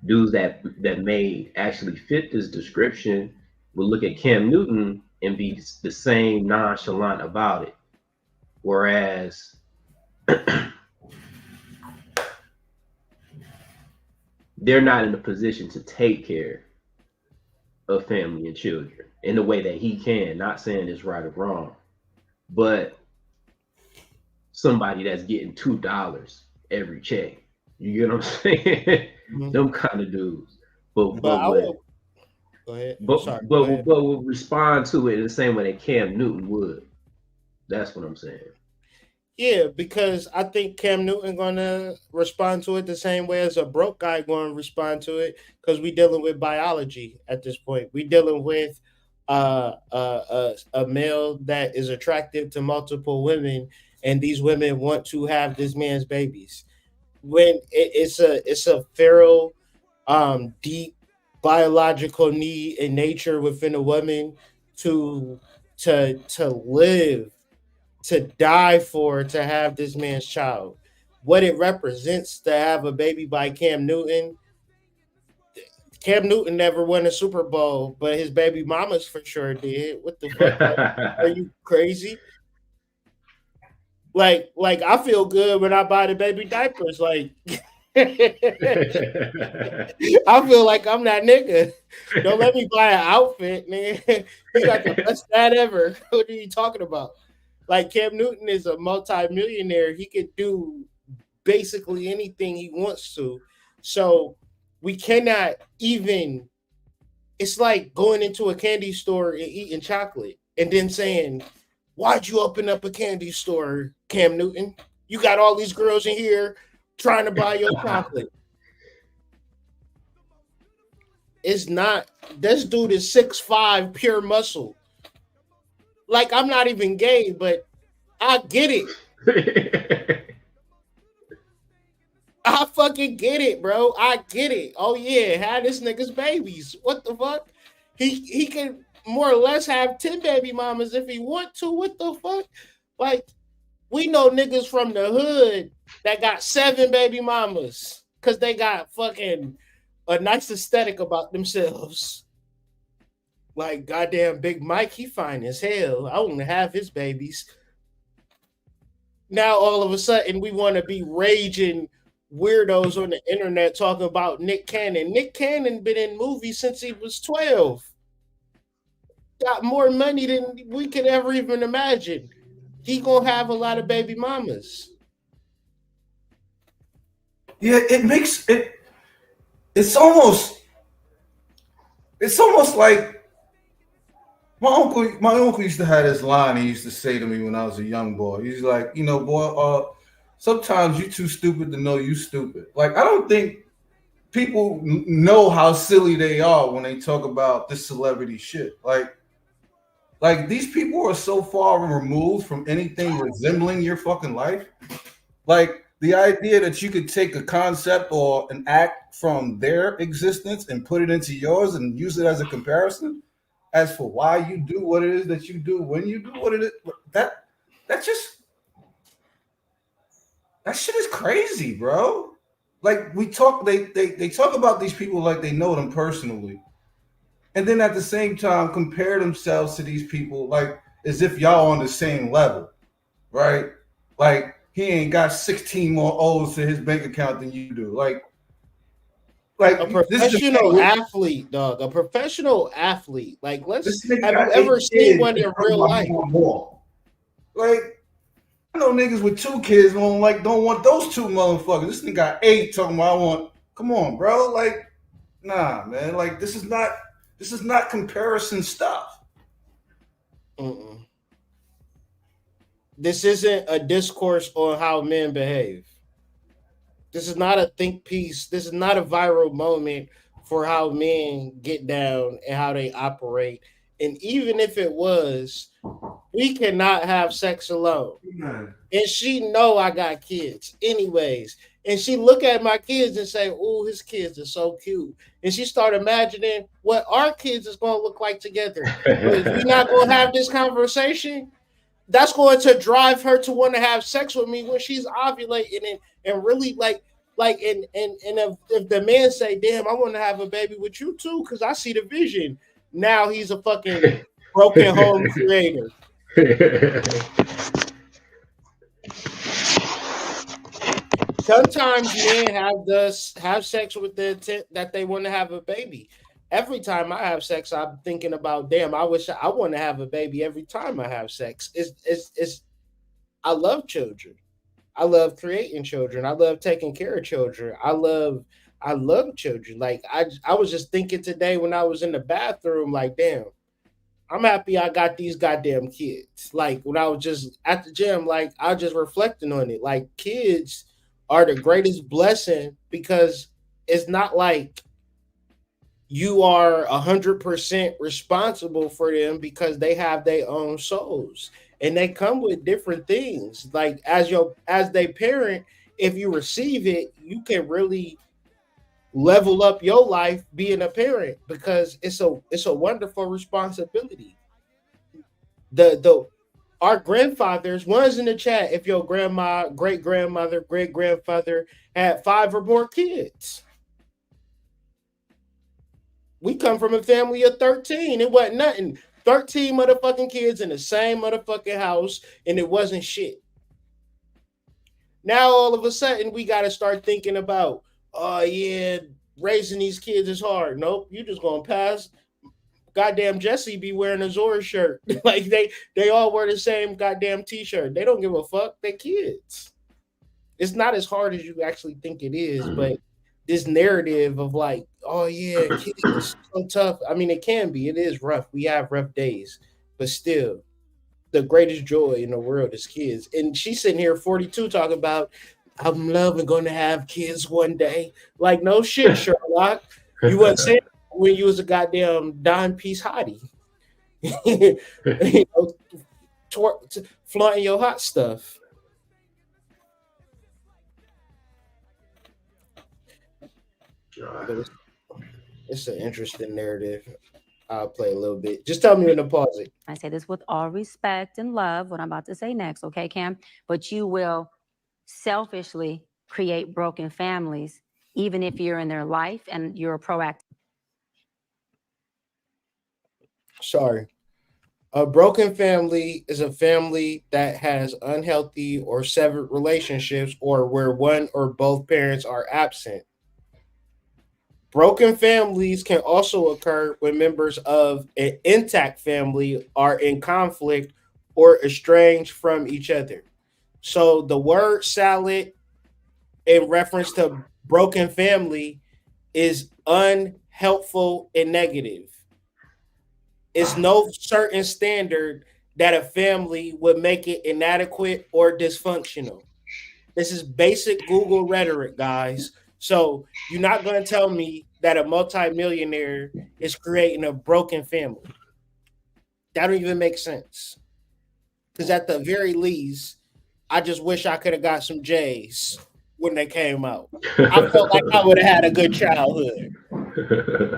dudes that may actually fit this description would look at Cam Newton and be the same nonchalant about it, whereas they're not in a position to take care of family and children in the way that he can. Not saying it's right or wrong, but somebody that's getting $2 every check. You get what I'm saying? Mhm. Them kind of dudes. But But I would will go ahead. but Sorry, but, go ahead. but would respond to it in the same way that Cam Newton would. That's what I'm saying. Yeah, because I think Cam Newton gonna respond to it the same way as a broke guy going to respond to it, because we dealing with biology at this point. We dealing with a male that is attractive to multiple women, and these women want to have this man's babies. When it's a feral, deep biological need in nature within a woman to to live, to die for, to have this man's child. What it represents to have a baby by Cam Newton. Cam Newton never won a Super Bowl, but his baby mamas for sure did. What the fuck? Like, are you crazy? Like I feel good when I buy the baby diapers. Like I feel like I'm that nigga. Don't let me buy an outfit, man. You got the best dad ever. What are you talking about? Like Cam Newton is a multi-millionaire. He could do basically anything he wants to. So we cannot even, it's like going into a candy store and eating chocolate and then saying, why'd you open up a candy store, Cam Newton? You got all these girls in here trying to buy your chocolate. It's not, this dude is 6'5", pure muscle. Like, I'm not even gay, but I get it. I fucking get it, bro. I get it. Oh yeah, have this nigga's babies. What the fuck? He can more or less have 10 baby mamas if he want to. What the fuck? Like, we know niggas from the hood that got 7 baby mamas because they got fucking a nice aesthetic about themselves. Like, goddamn Big Mike, he fine as hell. I want to have his babies. Now all of a sudden we want to be raging weirdos on the internet talking about Nick Cannon. Nick Cannon been in movies since he was 12. Got more money than we could ever even imagine. He gonna have a lot of baby mamas. Yeah, it makes it. It's almost like my uncle. My uncle used to have this line he used to say to me when I was a young boy. He's like, you know, boy, sometimes you too stupid to know you stupid. Like, I don't think people know how silly they are when they talk about this celebrity shit. Like these people are so far removed from anything resembling your fucking life. Like the idea that you could take a concept or an act from their existence and put it into yours and use it as a comparison as for why you do what it is that you do when you do what it is, that just, that shit is crazy, bro. Like we talk, they talk about these people like they know them personally, and then at the same time compare themselves to these people like as if y'all on the same level, right? Like he ain't got 16 more O's to his bank account than you do. Like a professional athlete, dog. A professional athlete. Like, let's have you ever seen one in real life? Like, I know niggas with 2 kids don't want those 2 motherfuckers. This nigga got 8 talking about I want. Come on, bro. Like, nah, man. Like, this is not comparison stuff. Mm-mm. This isn't a discourse on how men behave. This is not a think piece. This is not a viral moment for how men get down and how they operate. And even if it was, we cannot have sex alone. Man. And she know I got kids anyways. And she look at my kids and say, "Oh, his kids are so cute." And she started imagining what our kids is going to look like together. But if we're not going to have this conversation, that's going to drive her to want to have sex with me when she's ovulating and really and if the man say, "Damn, I want to have a baby with you too," because I see the vision. Now he's a fucking broken home creator. Sometimes men have sex with the intent that they want to have a baby. Every time I have sex, I'm thinking about, damn, I wish I want to have a baby every time I have sex. It's I love children. I love creating children. I love taking care of children. I love children. Like I was just thinking today when I was in the bathroom, like, damn, I'm happy I got these goddamn kids. Like when I was just at the gym, like I was just reflecting on it. Like kids are the greatest blessing because it's not like you are 100% responsible for them because they have their own souls and they come with different things. Like as they parent, if you receive it, you can really level up your life being a parent because it's a wonderful responsibility. The Our grandfathers, one's in the chat, if your grandma, great grandmother, great grandfather had 5 or more kids. We come from a family of 13. It wasn't nothing. 13 motherfucking kids in the same motherfucking house, and it wasn't shit. Now all of a sudden we got to start thinking about, oh yeah, raising these kids is hard. Nope, you just gonna pass. Goddamn Jesse be wearing a Zora shirt. Like they all wear the same goddamn t-shirt. They don't give a fuck. They kids. It's not as hard as you actually think it is, but this narrative of like, oh yeah, kids so tough. I mean, it can be. It is rough. We have rough days, but still, the greatest joy in the world is kids. And she's sitting here 42 talking about, I'm loving going to have kids one day. Like, no shit, Sherlock. You wasn't saying when you was a goddamn dime piece hottie. You know, flaunting your hot stuff. But it's an interesting narrative. I'll play a little bit. Just tell me when to pause it. I say this with all respect and love, what I'm about to say next, okay, Cam? But you will selfishly create broken families, even if you're in their life and you're proactive. Sorry. A broken family is a family that has unhealthy or severed relationships or where one or both parents are absent. Broken families can also occur when members of an intact family are in conflict or estranged from each other. So the word salad in reference to broken family is unhelpful and negative. It's no certain standard that a family would make it inadequate or dysfunctional. This is basic Google rhetoric, guys. So you're not going to tell me that a multimillionaire is creating a broken family. That don't even make sense. Because at the very least, I just wish I could have got some J's when they came out. I felt like I would have had a good childhood.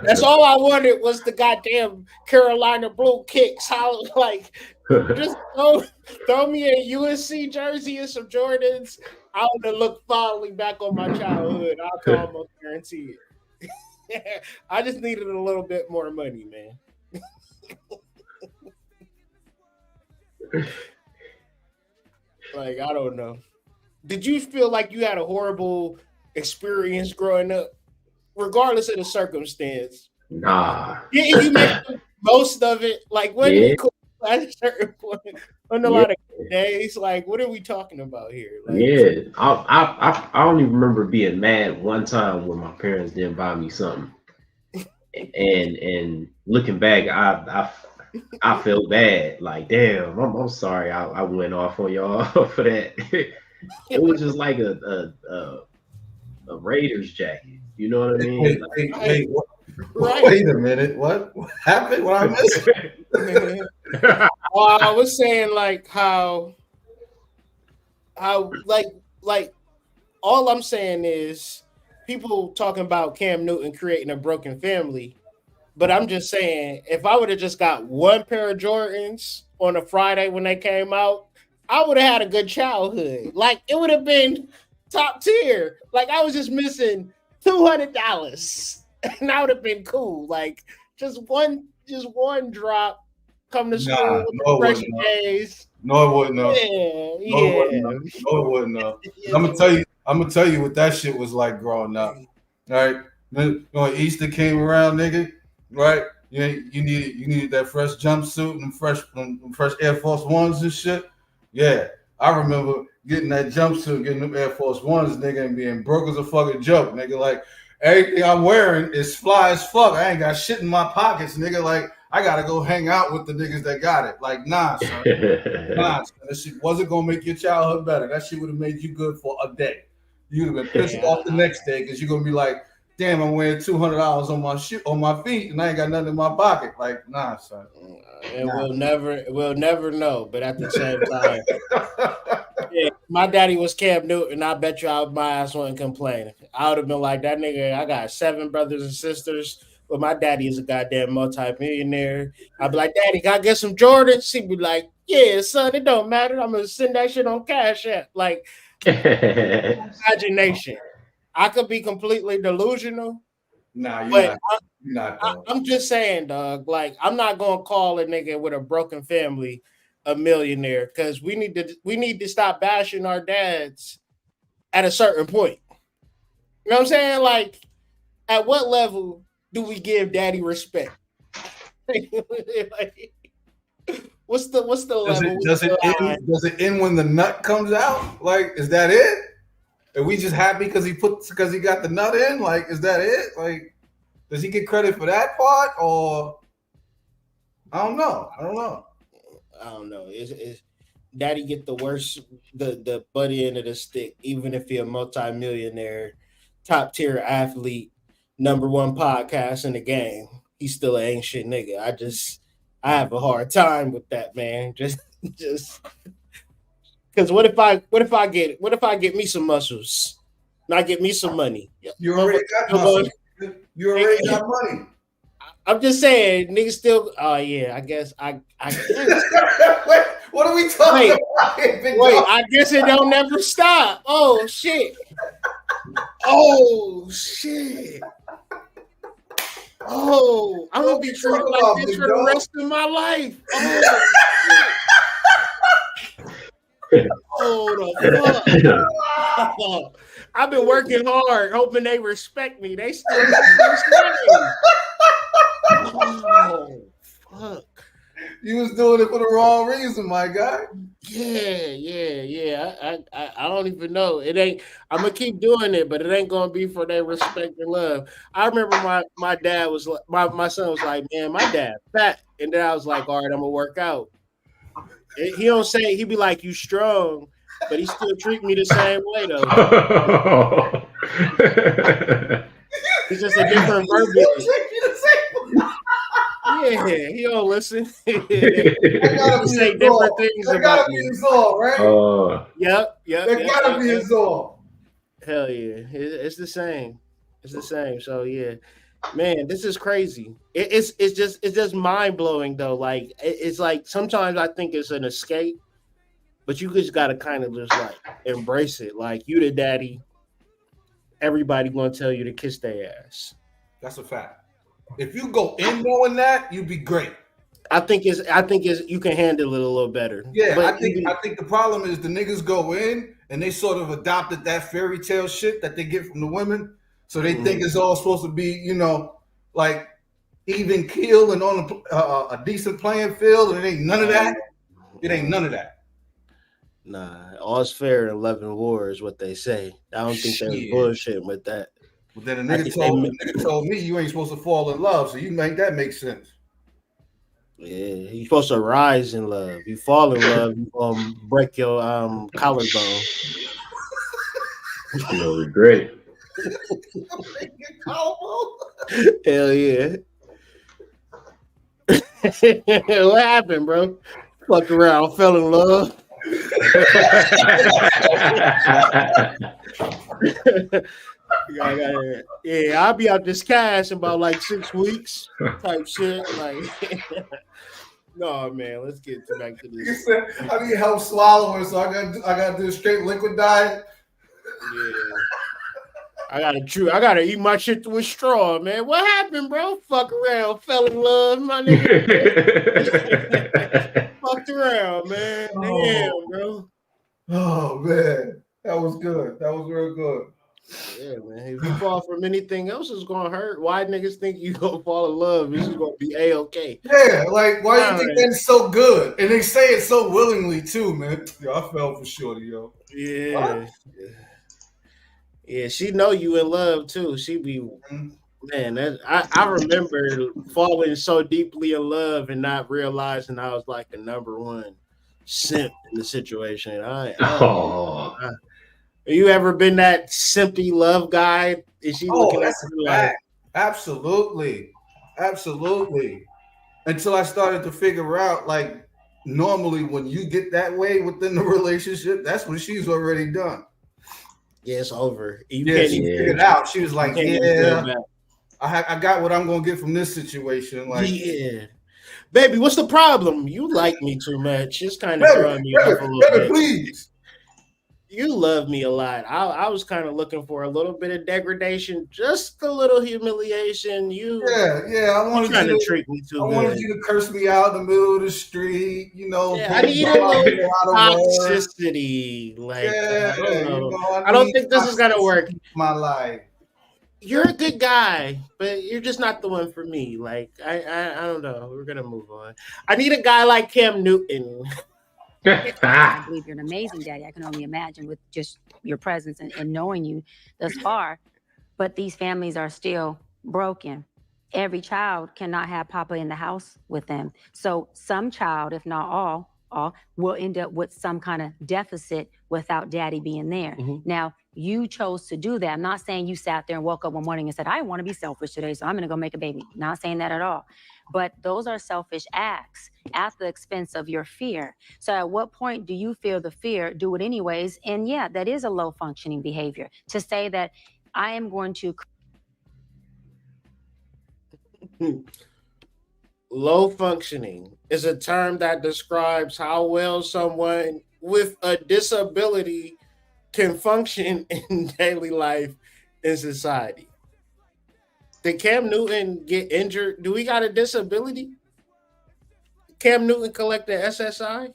That's all I wanted was the goddamn Carolina blue kicks. How like just throw me a USC jersey and some Jordans. I would have looked fondly back on my childhood. I'll almost guarantee it. I just needed a little bit more money, man. Like, I don't know. Did you feel like you had a horrible experience growing up, regardless of the circumstance? Nah. Didn't you make most of it? Like, when it cool at a certain point on a lot of days? Like, what are we talking about here? Like, I don't even remember being mad one time when my parents didn't buy me something. And looking back, I felt bad. Like, damn, I'm sorry. I went off on y'all for that. It was just like a Raiders jacket. You know what I mean? Wait a minute. What happened? What I missed? Well, I was saying like how like all I'm saying is people talking about Cam Newton creating a broken family. But I'm just saying, if I would have just got one pair of Jordans on a Friday when they came out, I would have had a good childhood. Like it would have been top tier. Like I was just missing $200, and I would have been cool. Like just one drop. Come to school with the fresh days. No, it wouldn't have. Yeah. No, it wouldn't have. I'm gonna tell you what that shit was like growing up. All right, when Easter came around, nigga. Right, you needed that fresh jumpsuit and fresh Air Force Ones and shit. Yeah, I remember getting that jumpsuit, getting them Air Force Ones, nigga, and being broke as a fucking joke, nigga. Like everything I'm wearing is fly as fuck. I ain't got shit in my pockets, nigga. Like I gotta go hang out with the niggas that got it. Like nah, son. Nah, son. That shit wasn't gonna make your childhood better. That shit would have made you good for a day. You'd have been pissed off the next day because you're gonna be like, damn, I'm wearing $200 on my feet, and I ain't got nothing in my pocket. Like, nah, son. And we'll never know. But at the same time, yeah, my daddy was Cam Newton. I bet you my ass wasn't complaining. I would have been like that nigga. I got 7 brothers and sisters, but my daddy is a goddamn multi-millionaire. I'd be like, Daddy, can I get some Jordans? He'd be like, yeah, son, it don't matter. I'm gonna send that shit on Cash App. Like, imagination. I could be completely delusional. Nah, you're not. I'm just saying, dog. Like, I'm not gonna call a nigga with a broken family a millionaire because we need to stop bashing our dads at a certain point. You know what I'm saying? Like, at what level do we give daddy respect? Like, what's the level? Does it end when the nut comes out? Like, is that it? Are we just happy because he got the nut in? Like, is that it? Like, does he get credit for that part, or I don't know. I don't know. It's daddy get the worst, the butt end of the stick, even if you're a multi-millionaire, top tier athlete, #1 podcast in the game. He's still an ain't shit nigga. I have a hard time with that, man. Just because what if I get me some muscles and I get me some money? You already got muscles. You already got money. I'm just saying, niggas still. Oh yeah, I guess I guess. Wait, what are we talking about? Wait, I guess it don't never stop. Oh shit. Oh, I'm gonna be treated like this for the rest of my life. Oh the fuck. I've been working hard, hoping they respect me. They still respect me. Oh, fuck. You was doing it for the wrong reason, my guy. Yeah. I don't even know. It ain't. I'm gonna keep doing it, but it ain't gonna be for their respect and love. I remember my dad was like, my son was like, man, my dad fat, and then I was like, all right, I'm gonna work out. He don't say, he be like, you strong, but he still treat me the same way though. It's just a different verbiage. Yeah, he don't listen. He say different things about me. Right? Yep. That gotta be his all. Hell yeah, it's the same. It's the same. So yeah, man, this is crazy. It's just mind blowing though. Like it's like sometimes I think it's an escape, but you just gotta kind of just like embrace it. Like you the daddy, everybody gonna tell you to kiss their ass. That's a fact. If you go in knowing that, you'd be great. I think it's you can handle it a little better. Yeah, but I think the problem is the niggas go in and they sort of adopted that fairy tale shit that they get from the women. So they think it's all supposed to be, you know, like even keel and on a decent playing field, and it ain't none of that. It ain't none of that. Nah, all's fair in love and war is what they say. I don't think there's bullshit with that. But then the nigga told me you ain't supposed to fall in love, so you make that make sense. Yeah, you're supposed to rise in love. You fall in love, you break your collarbone. No regret. Hell yeah. What happened, bro? Fucked around, fell in love. Yeah, I'll be out this cash in about like 6 weeks type shit. Like, no, man, let's get back to He this. said, I need help swallowing, so I gotta do a straight liquid diet. Yeah. I gotta eat my shit through a straw, man. What happened, bro? Fuck around, fell in love, my nigga. Fucked around, man. Damn, bro. Oh man, that was good. That was real good. Yeah, man. If you fall from anything else, it's gonna hurt. Why niggas think you gonna fall in love? This is gonna be a-okay. Yeah, like why do you think that's so good? And they say it so willingly too, man. Yo, I fell for shorty, yo. Yeah. Yeah, she know you in love too. She be man. I remember falling so deeply in love and not realizing I was like the number one simp in the situation. You ever been that simpy love guy? Is she looking at you like? Absolutely. Until I started to figure out, like, normally when you get that way within the relationship, that's when she's already done. Yeah, it's over. You can't she figured it out. She was like, "Yeah, I got what I'm gonna get from this situation." Like, yeah, baby, what's the problem? You like me too much. It's kind of throwing me off a little bit. Please. You love me a lot. I was kind of looking for a little bit of degradation, just a little humiliation. I wanted you to treat me too good. I wanted you to curse me out in the middle of the street. You know, I need a little toxicity. Like, I don't know. I don't think this is gonna work. My life. You're a good guy, but you're just not the one for me. Like, I don't know. We're gonna move on. I need a guy like Cam Newton. I believe you're an amazing daddy. I can only imagine with just your presence and knowing you thus far. But these families are still broken. Every child cannot have Papa in the house with them. So some child, if not all will end up with some kind of deficit without daddy being there. Now, you chose to do that. I'm not saying you sat there and woke up one morning and said, I want to be selfish today, so I'm going to go make a baby. Not saying that at all. But those are selfish acts at the expense of your fear. So at what point do you feel the fear, do it anyways? And yeah, that is a low functioning behavior to say that I am going to. Low functioning is a term that describes how well someone with a disability can function in daily life in society. Did Cam Newton get injured? Do we got a disability? Cam Newton collect the SSI?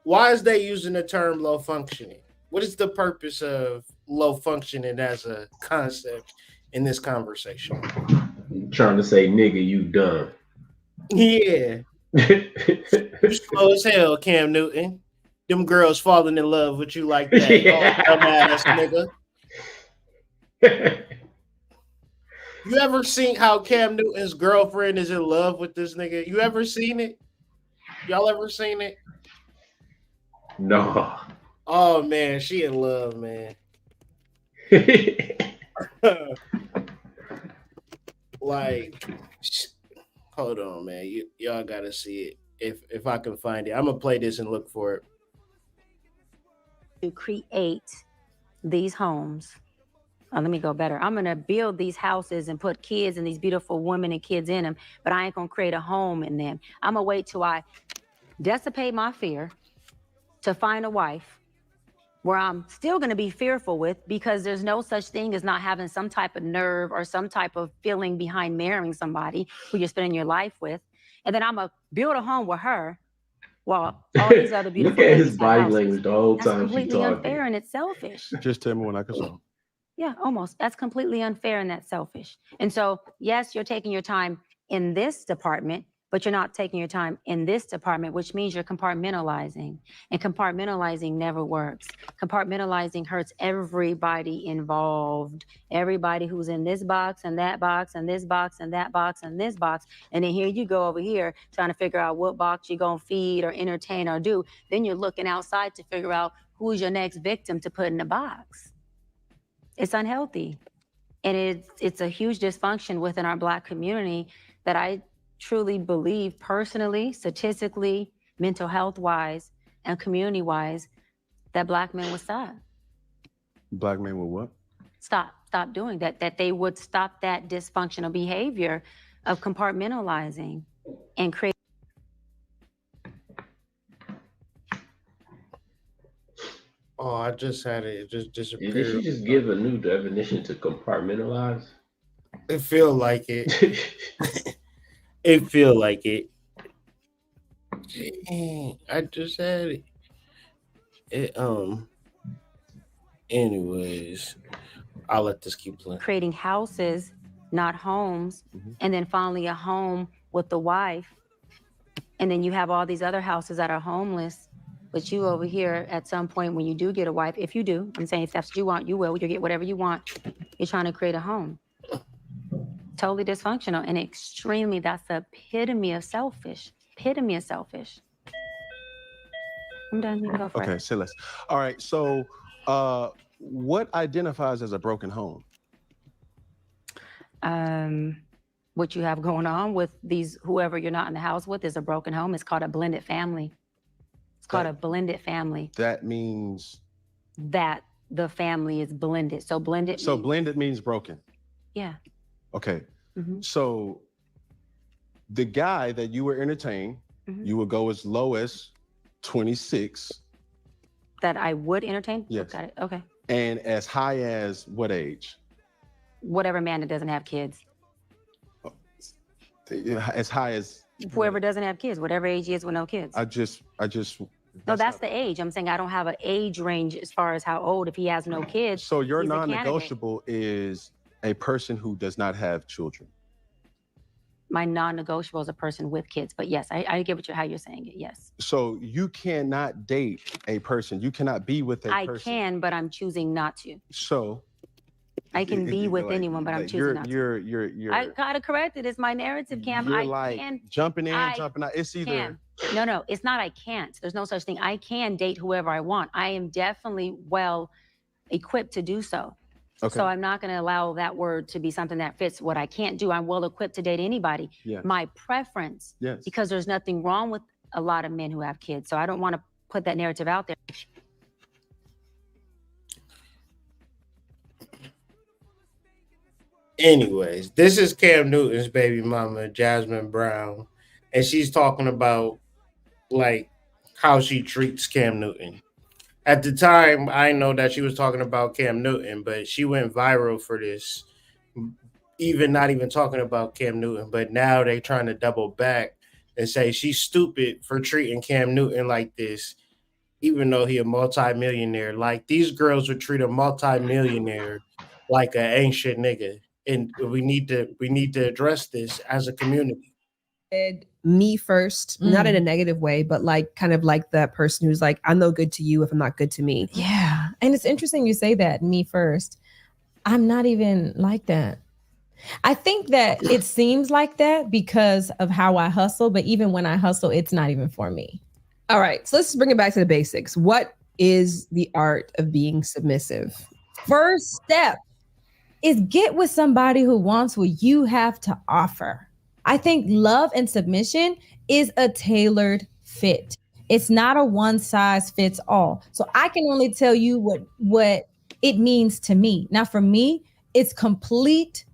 Why is they using the term low functioning? What is the purpose of low functioning as a concept in this conversation? Trying to say, nigga, you dumb. Yeah. You slow as hell, Cam Newton. Them girls falling in love with you like that. Yeah. Oh, dumbass nigga. You ever seen how Cam Newton's girlfriend is in love with this nigga? You ever seen it? Y'all ever seen it? No. Oh man, she in love, man. Like, hold on, man. Y'all gotta see it. If I can find it, I'm gonna play this and look for it. To create these homes. Oh, let me go better. I'm gonna build these houses and put kids and these beautiful women and kids in them, but I ain't gonna create a home in them. I'm gonna wait till I dissipate my fear to find a wife where I'm still going to be fearful with, because there's no such thing as not having some type of nerve or some type of feeling behind marrying somebody who you're spending your life with. And then I'm going to build a home with her while all these other beautiful Look at his body language the whole time. That's completely unfair and it's selfish. Just tell me when I can solve. Yeah, almost. That's completely unfair and that's selfish. And so, yes, you're taking your time in this department, but you're not taking your time in this department, which means you're compartmentalizing. And compartmentalizing never works. Compartmentalizing hurts everybody involved. Everybody who's in this box and that box and this box and that box and this box. And then here you go over here trying to figure out what box you're going to feed or entertain or do. Then you're looking outside to figure out who's your next victim to put in the box. It's unhealthy. And it's a huge dysfunction within our Black community that I truly believe personally, statistically, mental health wise, and community wise, that Black men would stop. Black men will what? Stop doing that. That they would stop that dysfunctional behavior of compartmentalizing and create. Oh, I just had it. It just Did she disappeared. just give a new definition to compartmentalize? It feel like it. It feel like it. Dang, I just had it. Anyways, I'll let this keep playing. Creating houses, not homes, and then finally a home with the wife. And then you have all these other houses that are homeless. But you over here at some point when you do get a wife, if you do, I'm saying if that's what you want, you will. You'll get whatever you want. You're trying to create a home. Totally dysfunctional and extremely, that's the epitome of selfish. Epitome of selfish. I'm done. You can go for Okay, it. say less. All right, so what identifies as a broken home? What you have going on with these, whoever you're not in the house with, is a broken home. It's called a blended family. It's called a blended family. That means that the family is blended. So blended. So blended means broken. Yeah. Okay. Mm-hmm. So the guy that you were entertaining, you would go as low as 26. That I would entertain? Yes. Got it. Okay. And as high as what age? Whatever man that doesn't have kids. As high as whoever doesn't have kids, whatever age he is with no kids. I just No, that's the age. I'm saying I don't have an age range as far as how old if he has no kids. So your he's a candidate. non-negotiable is a person who does not have children. My non-negotiable is a person with kids, but yes, I get how you're saying it. Yes. So you cannot date a person. You cannot be with a person. I can, but I'm choosing not to. So I can be with anyone, but I'm choosing not to. You're. I gotta correct it. It's my narrative, Cam. You're I like can, jumping in, jumping out. It's either. Cam. No, it's not. I can't. There's no such thing. I can date whoever I want. I am definitely well equipped to do so. Okay. So I'm not going to allow that word to be something that fits what I can't do. I'm well equipped to date anybody. Yes. My preference, Yes. because there's nothing wrong with a lot of men who have kids. So I don't want to put that narrative out there. Anyways, this is Cam Newton's baby mama, Jasmine Brown, and she's talking about like how she treats Cam Newton. At the time, I know that she was talking about Cam Newton, but she went viral for this, even not even talking about Cam Newton. But now they're trying to double back and say she's stupid for treating Cam Newton like this, even though he a multimillionaire. Like these girls would treat a multimillionaire like an ancient nigga. And we need to address this as a community. Me first, not in a negative way, but like kind of like that person who's like, I'm no good to you if I'm not good to me. Yeah. And it's interesting you say that, me first. I'm not even like that. I think that it seems like that because of how I hustle, but even when I hustle, it's not even for me. All right, so let's bring it back to the basics. What is the art of being submissive? First step is get with somebody who wants what you have to offer. I think love and submission is a tailored fit. It's not a one size fits all. So I can only tell you what it means to me. Now, for me, it's complete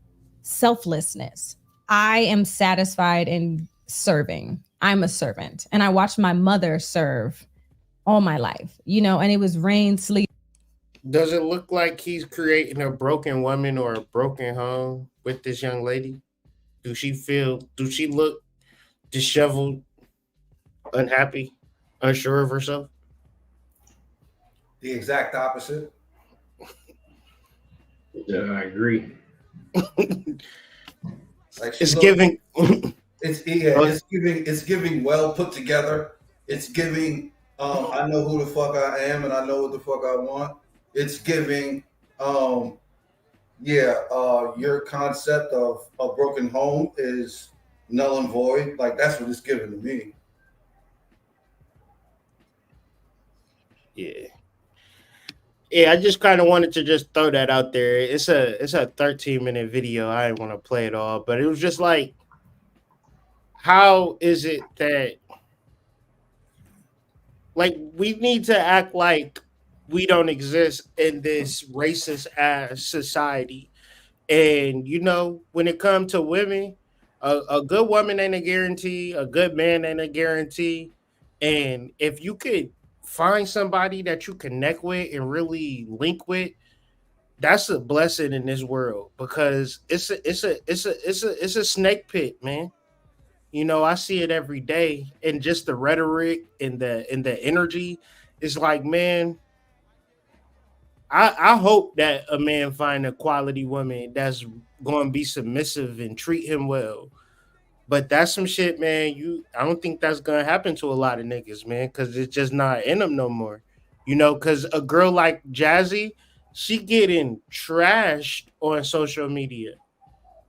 selflessness. I am satisfied in serving. I'm a servant, and I watched my mother serve all my life, and it was rain, sleep. Does it look like he's creating a broken woman or a broken home with this young lady? Do she look disheveled, unhappy, unsure of herself? The exact opposite. Yeah, I agree. It's giving. It's giving well put together. It's giving. I know who the fuck I am, and I know what the fuck I want. It's giving. Your concept of a broken home is null and void. Like that's what it's giving to me. Yeah, I just kind of wanted to just throw that out there. It's a 13-minute video. I didn't want to play it all, but it was just like, how is it that like we need to act like we don't exist in this racist ass society. And you know, when it comes to women, a good woman ain't a guarantee, a good man ain't a guarantee. And if you could find somebody that you connect with and really link with, that's a blessing in this world because it's a snake pit, man. You know, I see it every day, and just the rhetoric and the energy is like, man, I hope that a man find a quality woman that's going to be submissive and treat him well. But that's some shit, man. I don't think that's gonna happen to a lot of niggas, man, because it's just not in them no more. You know, because a girl like Jazzy, she getting trashed on social media.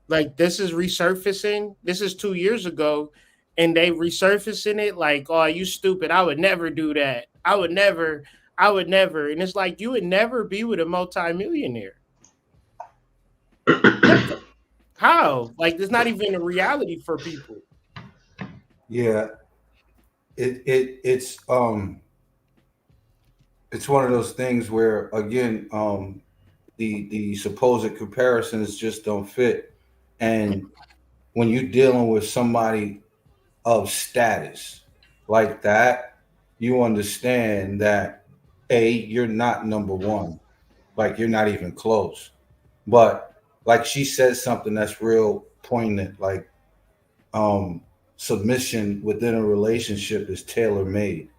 Like this is resurfacing. This is 2 years ago, and they resurfacing it like, "Oh, you stupid! I would never do that. I would never. I would never." And it's like you would never be with a multimillionaire. How? Like, it's not even a reality for people. Yeah, it's one of those things where again, the supposed comparisons just don't fit, and when you're dealing with somebody of status like that, you understand that you're not number one, like you're not even close. But like she said something that's real poignant, like submission within a relationship is tailor made,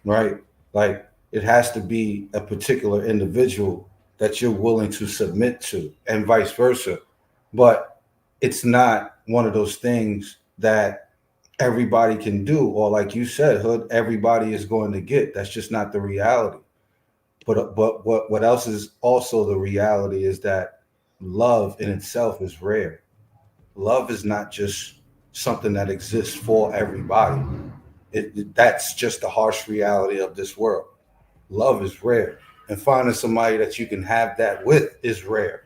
right? Like it has to be a particular individual that you're willing to submit to, and vice versa. But it's not one of those things that everybody can do, or like you said, Hood, everybody is going to get. That's just not the reality. But what else is also the reality is that love in itself is rare. Love is not just something that exists for everybody. That's just the harsh reality of this world. Love is rare, and finding somebody that you can have that with is rare.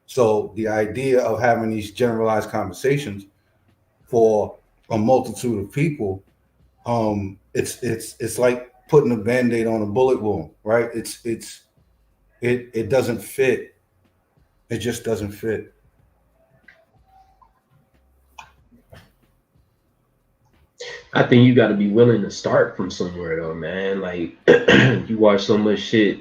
So the idea of having these generalized conversations for a multitude of people, it's like putting a band-aid on a bullet wound, right? It doesn't fit. It just doesn't fit. I think you got to be willing to start from somewhere, though, man. Like, you watch so much shit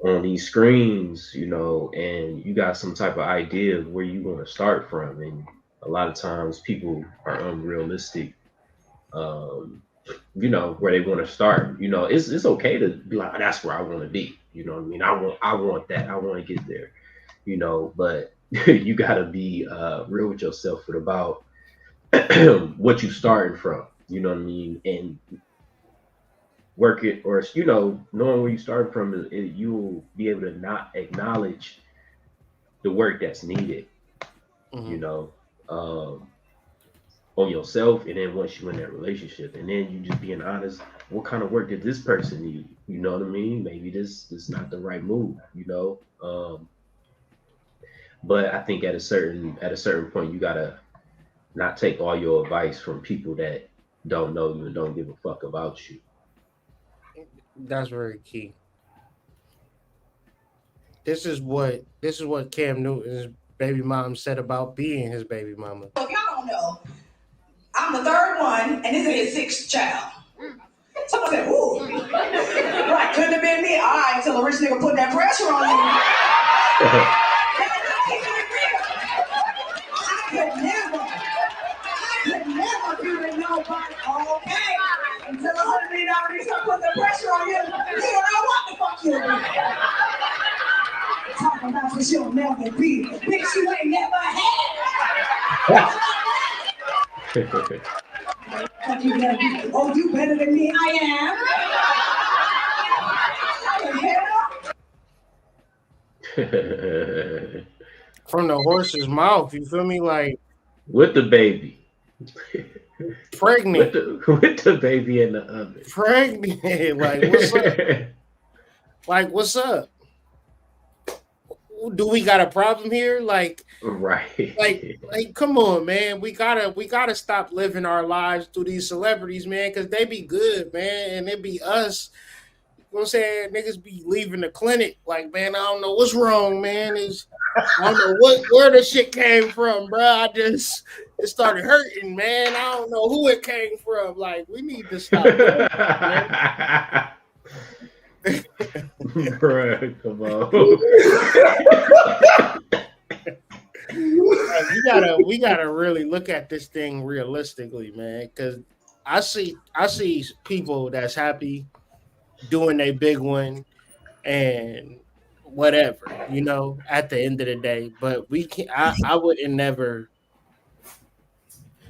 on these screens, you know, and you got some type of idea of where you want to start from. And a lot of times people are unrealistic, you know, where they want to start. You know, it's okay to be like, that's where I want to be. You know what I mean? I want that. I want to get there, you know, but you got to be real with yourself about what you starting from, you know what I mean, and work it, or you know, knowing where you started from, you will be able to not acknowledge the work that's needed, you know, on yourself, and then once you're in that relationship, and then you just being honest, what kind of work did this person need? You know what I mean? Maybe this is not the right move, you know. But I think at a certain point, you gotta not take all your advice from people that don't know you and don't give a fuck about you. That's very key. This is what Cam Newton's baby mom said about being his baby mama. If y'all don't know, I'm the third one, and this is his sixth child. Someone said, ooh. Right, couldn't have been me. All right, till a rich nigga put that pressure on you. I could never be with nobody. Okay. Until $100 million start putting the pressure on you, you don't know what the fuck you're doing. Talking about what you'll never be. Bitch, you ain't never had. Oh, you better than me? I am. From the horse's mouth, you feel me? Like with the baby, pregnant, with the baby in the oven, pregnant. Like what's up? Like what's up? Do we got a problem here? Like right? Like come on, man. We gotta stop living our lives through these celebrities, man, because they be good, man, and it be us what I'm saying? Niggas be leaving the clinic like, man, I don't know what's wrong, man. I don't know where the shit came from, bro. It started hurting, man. I don't know who it came from. Like, we need to stop doing that, man. Bruh, come on. Like, we gotta really look at this thing realistically, man. Because I see people that's happy doing a big one and whatever, at the end of the day. But we can I wouldn't never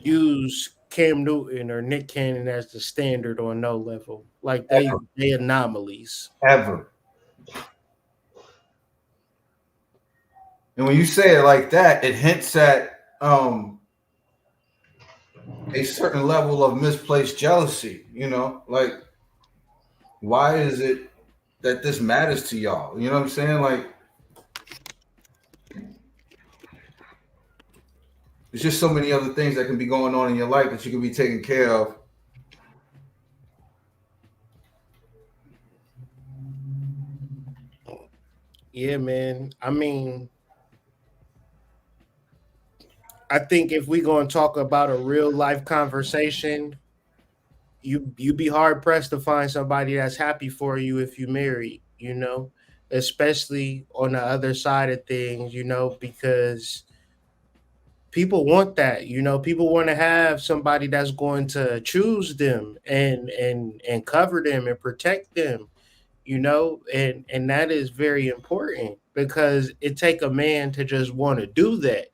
use Cam Newton or Nick Cannon as the standard on no level. Like they anomalies. Ever. And when you say it like that, it hints at a certain level of misplaced jealousy, like why is it that this matters to y'all? You know what I'm saying? Like there's just so many other things that can be going on in your life that you can be taking care of. Yeah, man. I mean, I think if we gonna talk about a real life conversation, you be hard pressed to find somebody that's happy for you if you married, especially on the other side of things, because people want that, people want to have somebody that's going to choose them and cover them and protect them, and that is very important because it take a man to just want to do that.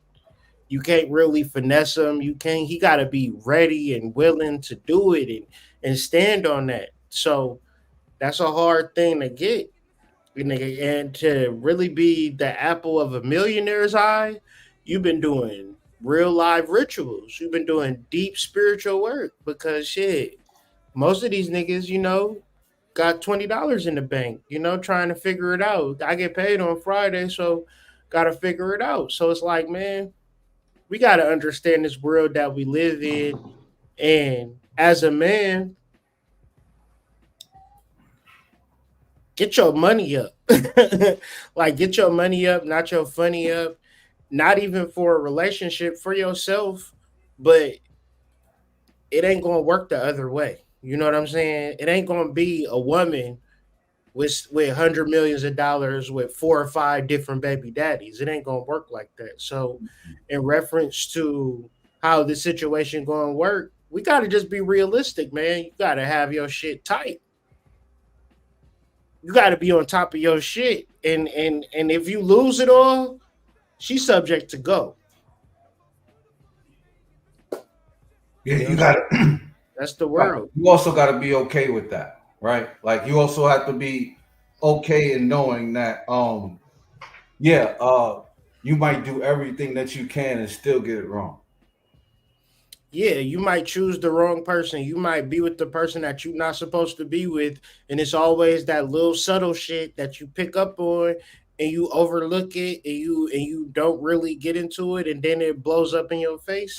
You can't really finesse him. He got to be ready and willing to do it and stand on that. So that's a hard thing to get. And to really be the apple of a millionaire's eye, you've been doing real live rituals. You've been doing deep spiritual work because shit, most of these niggas, got $20 in the bank, trying to figure it out. I get paid on Friday, so gotta figure it out. So it's like, man, we gotta understand this world that we live in. And as a man, get your money up. Like get your money up, not your funny up. Not even for a relationship, for yourself, but it ain't gonna work the other way. You know what I'm saying? It ain't gonna be a woman with hundred millions of dollars with 4 or 5 different baby daddies. It ain't gonna work like that. So, in reference to how the situation gonna work, we gotta just be realistic, man. You gotta have your shit tight. You gotta be on top of your shit, and if you lose it all, she's subject to go. Yeah, you gotta. That's the world. You also got to be okay with that, right? Like you also have to be okay in knowing that, you might do everything that you can and still get it wrong. Yeah, you might choose the wrong person. You might be with the person that you're not supposed to be with, and it's always that little subtle shit that you pick up on and you overlook it and you don't really get into it, and then it blows up in your face.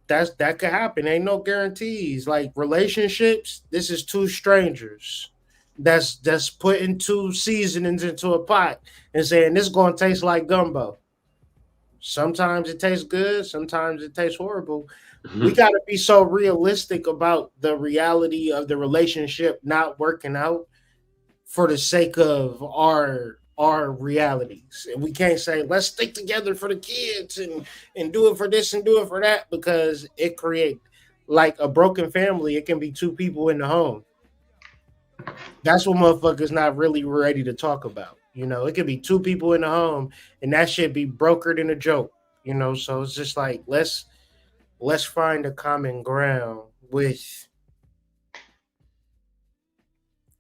That could happen. Ain't no guarantees. Like relationships, this is two strangers that's putting 2 seasonings into a pot and saying this is gonna taste like gumbo. Sometimes it tastes good, sometimes it tastes horrible. We got to be so realistic about the reality of the relationship not working out for the sake of our realities. And we can't say let's stick together for the kids and do it for this and do it for that, because it create like a broken family. It can be 2 people in the home. That's what motherfuckers not really ready to talk about. It could be 2 people in the home and that shit be brokered in a joke. So it's just like let's find a common ground with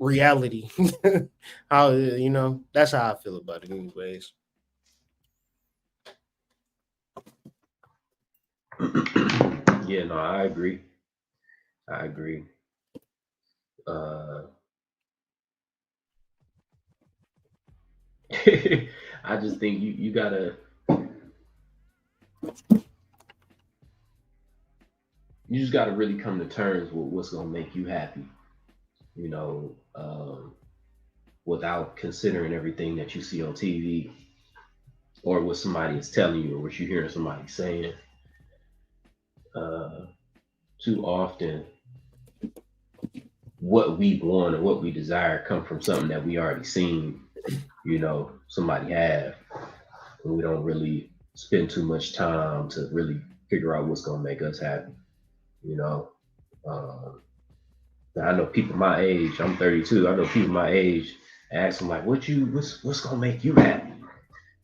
reality. How that's how I feel about it anyways. Yeah, no, I agree. I just think you gotta you just gotta really come to terms with what's gonna make you happy. you know, without considering everything that you see on TV or what somebody is telling you or what you're hearing somebody saying. Too often, what we want or what we desire come from something that we already seen, you know, somebody have. And we don't really spend too much time to really figure out what's gonna make us happy, you know. I know people my age, I'm 32, I know people my age ask them like, what's gonna make you happy?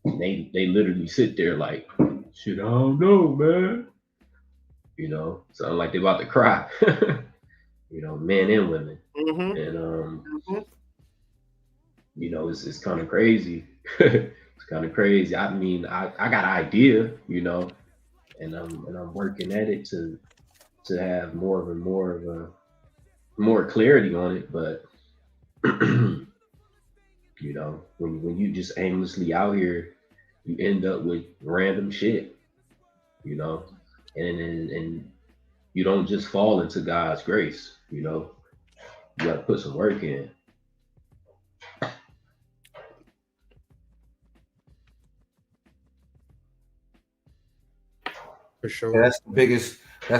And they literally sit there like, shit, I don't know, man. You know, sound like they about to cry. You know, men and women. And you know, it's kind of crazy. It's kind of crazy. I mean, I got an idea, you know, and I'm working at it to have more clarity on it. But you know, when you just aimlessly out here, you end up with random shit, you know, and you don't just fall into God's grace, you know. You gotta put some work in. For sure. Yeah, that's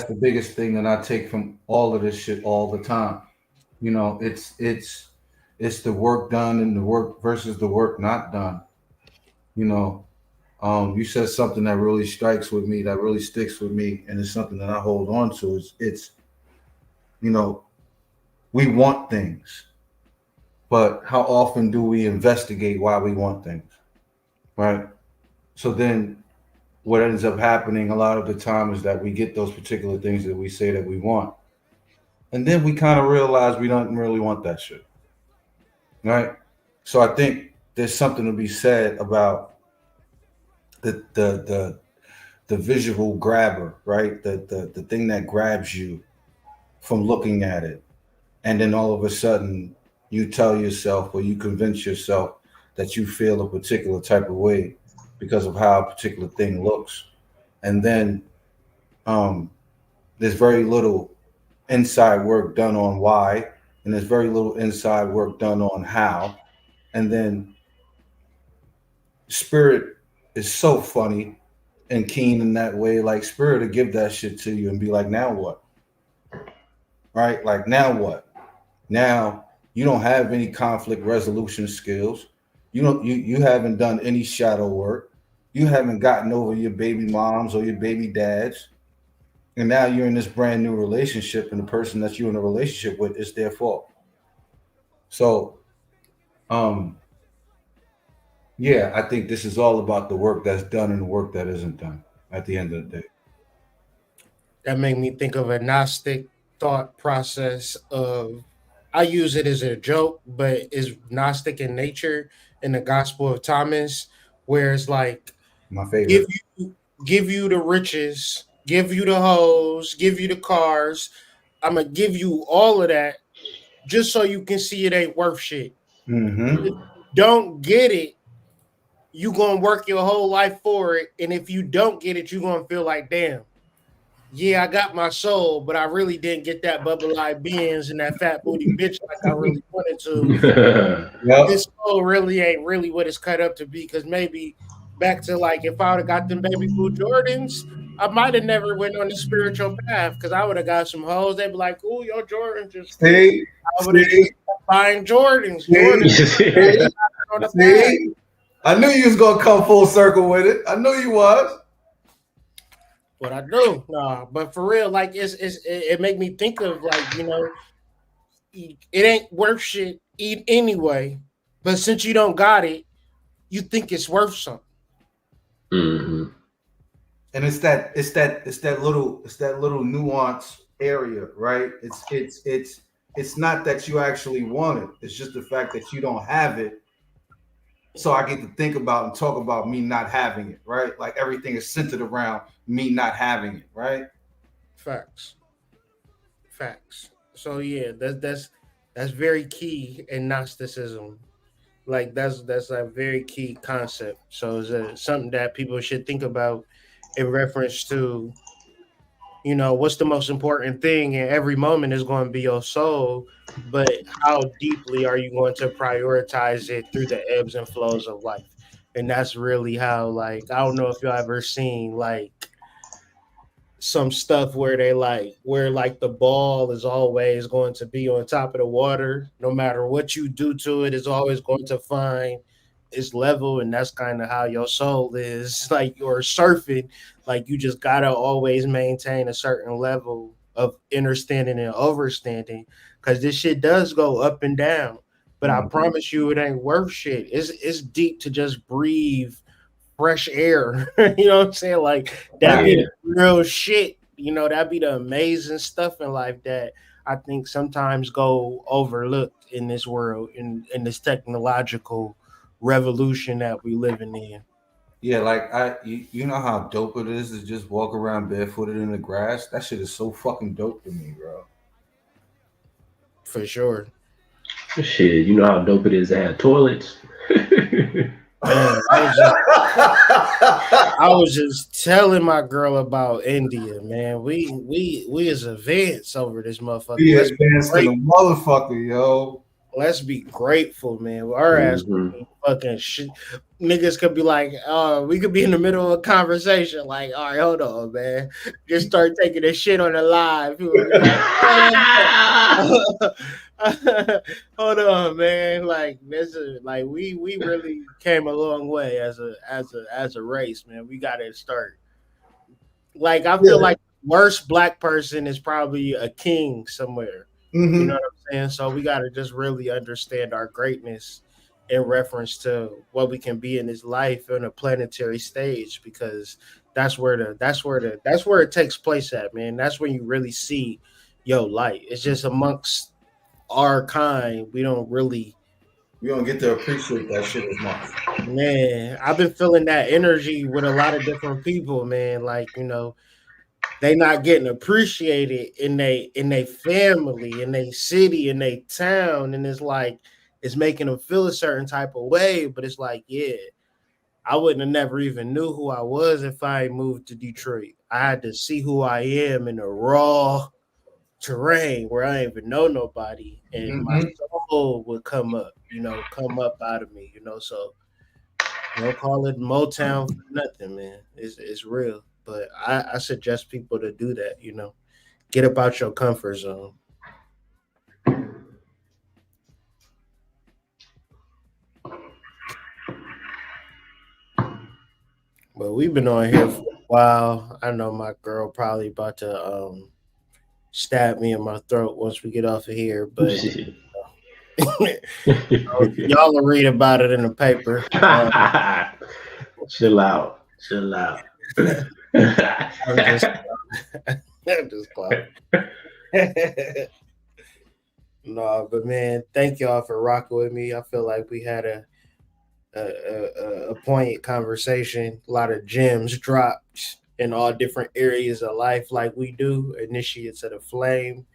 the biggest thing that I take from all of this shit all the time. You know, it's the work done and the work versus the work not done. You know, you said something that really strikes with me, that really sticks with me, and it's something that I hold on to. It's you know, we want things, but how often do we investigate why we want things? Right? So then what ends up happening a lot of the time is that we get those particular things that we say that we want. And then we kind of realize we don't really want that shit. Right? So I think there's something to be said about the visual grabber, right? The thing that grabs you from looking at it. And then all of a sudden you tell yourself or you convince yourself that you feel a particular type of way because of how a particular thing looks. And then there's very little inside work done on why, and there's very little inside work done on how. And then spirit is so funny and keen in that way. Like spirit to give that shit to you and be like, now what? Right? Like now what? Now you don't have any conflict resolution skills. You haven't done any shadow work. You haven't gotten over your baby moms or your baby dads. And now you're in this brand new relationship, and the person that you're in a relationship with is their fault. So yeah, I think this is all about the work that's done and the work that isn't done at the end of the day. That made me think of a Gnostic thought process of, I use it as a joke, but it's Gnostic in nature in the Gospel of Thomas, where it's like, My favorite. give you the riches, give you the hoes, give you the cars. I'm gonna give you all of that just so you can see it ain't worth shit. Mm-hmm. Don't get it, you gonna work your whole life for it, and if you don't get it, you gonna feel like, damn, yeah, I got my soul, but I really didn't get that bubble-eyed beans and that fat booty bitch like I really wanted to. This soul really ain't really what it's cut up to be. Because maybe back to like, if I would have got them baby blue Jordans, I might have never went on the spiritual path because I would have got some hoes. They'd be like, "Ooh, your Jordans just cool." See, I would have just buying Jordans. See? I knew you was gonna come full circle with it. I knew you was. What I do, nah, but for real, like it make me think of like, you know, it ain't worth shit anyway. But since you don't got it, you think it's worth something. Mm-hmm. And it's that little nuance area, right? It's not that you actually want it. It's just the fact that you don't have it. So I get to think about and talk about me not having it, right? Like everything is centered around me not having it, right? Facts. So yeah, that's very key in Gnosticism. Like that's a very key concept. So it's something that people should think about in reference to you know, what's the most important thing in every moment is going to be your soul, but how deeply are you going to prioritize it through the ebbs and flows of life? And that's really how, like, I don't know if y'all ever seen like some stuff where they like where like the ball is always going to be on top of the water no matter what you do to it, is always going to find its level. And that's kind of how your soul is like you're surfing, like you just gotta always maintain a certain level of understanding and overstanding, because this shit does go up and down. But I promise you it ain't worth shit. It's deep to just breathe fresh air. You know what I'm saying? Like that be Yeah. the real shit. You know, that be the amazing stuff in life that I think sometimes go overlooked in this world, in this technological revolution that we living in. Yeah, like you know how dope it is to just walk around barefooted in the grass. That shit is so fucking dope to me, bro. For sure. Shit, you know how dope it is to have toilets. Man, I was just telling my girl about India, man. We is advanced over this motherfucker. Be Let's be advanced in great. a motherfucker, yo. Let's be grateful, man. Our ass could be fucking shit. Niggas could be like, we could be in the middle of a conversation, like, all right, hold on, man. Just start taking this shit on the live. People be like, hold on, man. Like this is like we really came a long way as a race, man. We gotta start. Like I feel like worst black person is probably a king somewhere. You know what I'm saying? So we got to just really understand our greatness in reference to what we can be in this life on a planetary stage, because that's where it takes place at, man. That's when you really see light. It's just amongst our kind, we don't really We don't get to appreciate that shit as much. man. I've been feeling that energy with a lot of different people, man. Like, they not getting appreciated in they family, in they city, in they town, and it's like it's making them feel a certain type of way. But it's like, yeah, I wouldn't have never even knew who I was if I had moved to Detroit. I had to see who I am in the raw terrain where I ain't even know nobody, and my soul would come up out of me. So don't call it Motown for nothing, man. It's real. But I suggest people to do that, Get up out your comfort zone. But we've been on here for a while. I know my girl probably about to stab me in my throat once we get off of here, but y'all will read about it in the paper. Chill out. Chill out. I'm just clowning. No, but man, thank y'all for rocking with me. I feel like we had a poignant conversation. A lot of gems dropped in all different areas of life, like we do. Initiates of the Flame.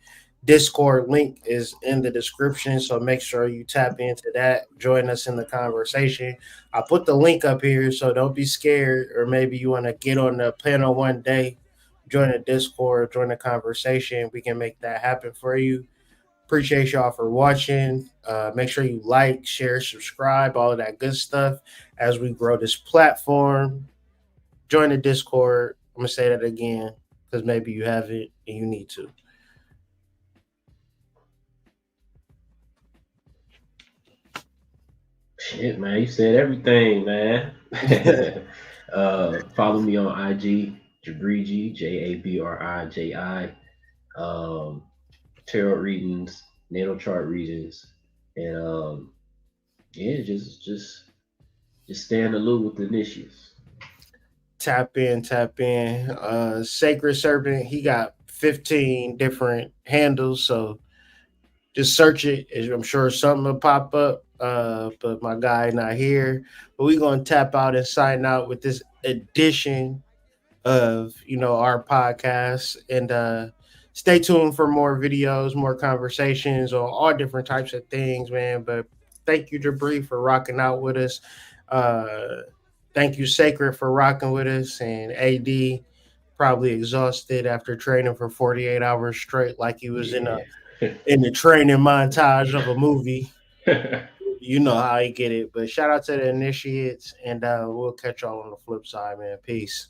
Discord link is in the description, so make sure you tap into that. Join us in the conversation. I put the link up here, so don't be scared. Or maybe you want to get on the panel one day, join the Discord, join the conversation. We can make that happen for you. Appreciate y'all for watching. Make sure you like, share, subscribe, all of that good stuff as we grow this platform. Join the Discord. I'm going to say that again because maybe you haven't and you need to. Shit, man, you said everything, man. Follow me on IG, Jabriji, Jabriji. Tarot readings, natal chart readings, and yeah, just stay in the loop with the initiates. Tap in. Sacred Serpent, he got 15 different handles, so just search it. I'm sure something will pop up. But my guy not here. But we're gonna tap out and sign out with this edition of our podcast. And stay tuned for more videos, more conversations on all different types of things, man. But thank you, Jabri, for rocking out with us. Thank you, Sacred, for rocking with us, and AD. probably exhausted after training for 48 hours straight, like he was in the training montage of a movie. You know how he get it. But shout out to the initiates, and we'll catch y'all on the flip side, man. Peace.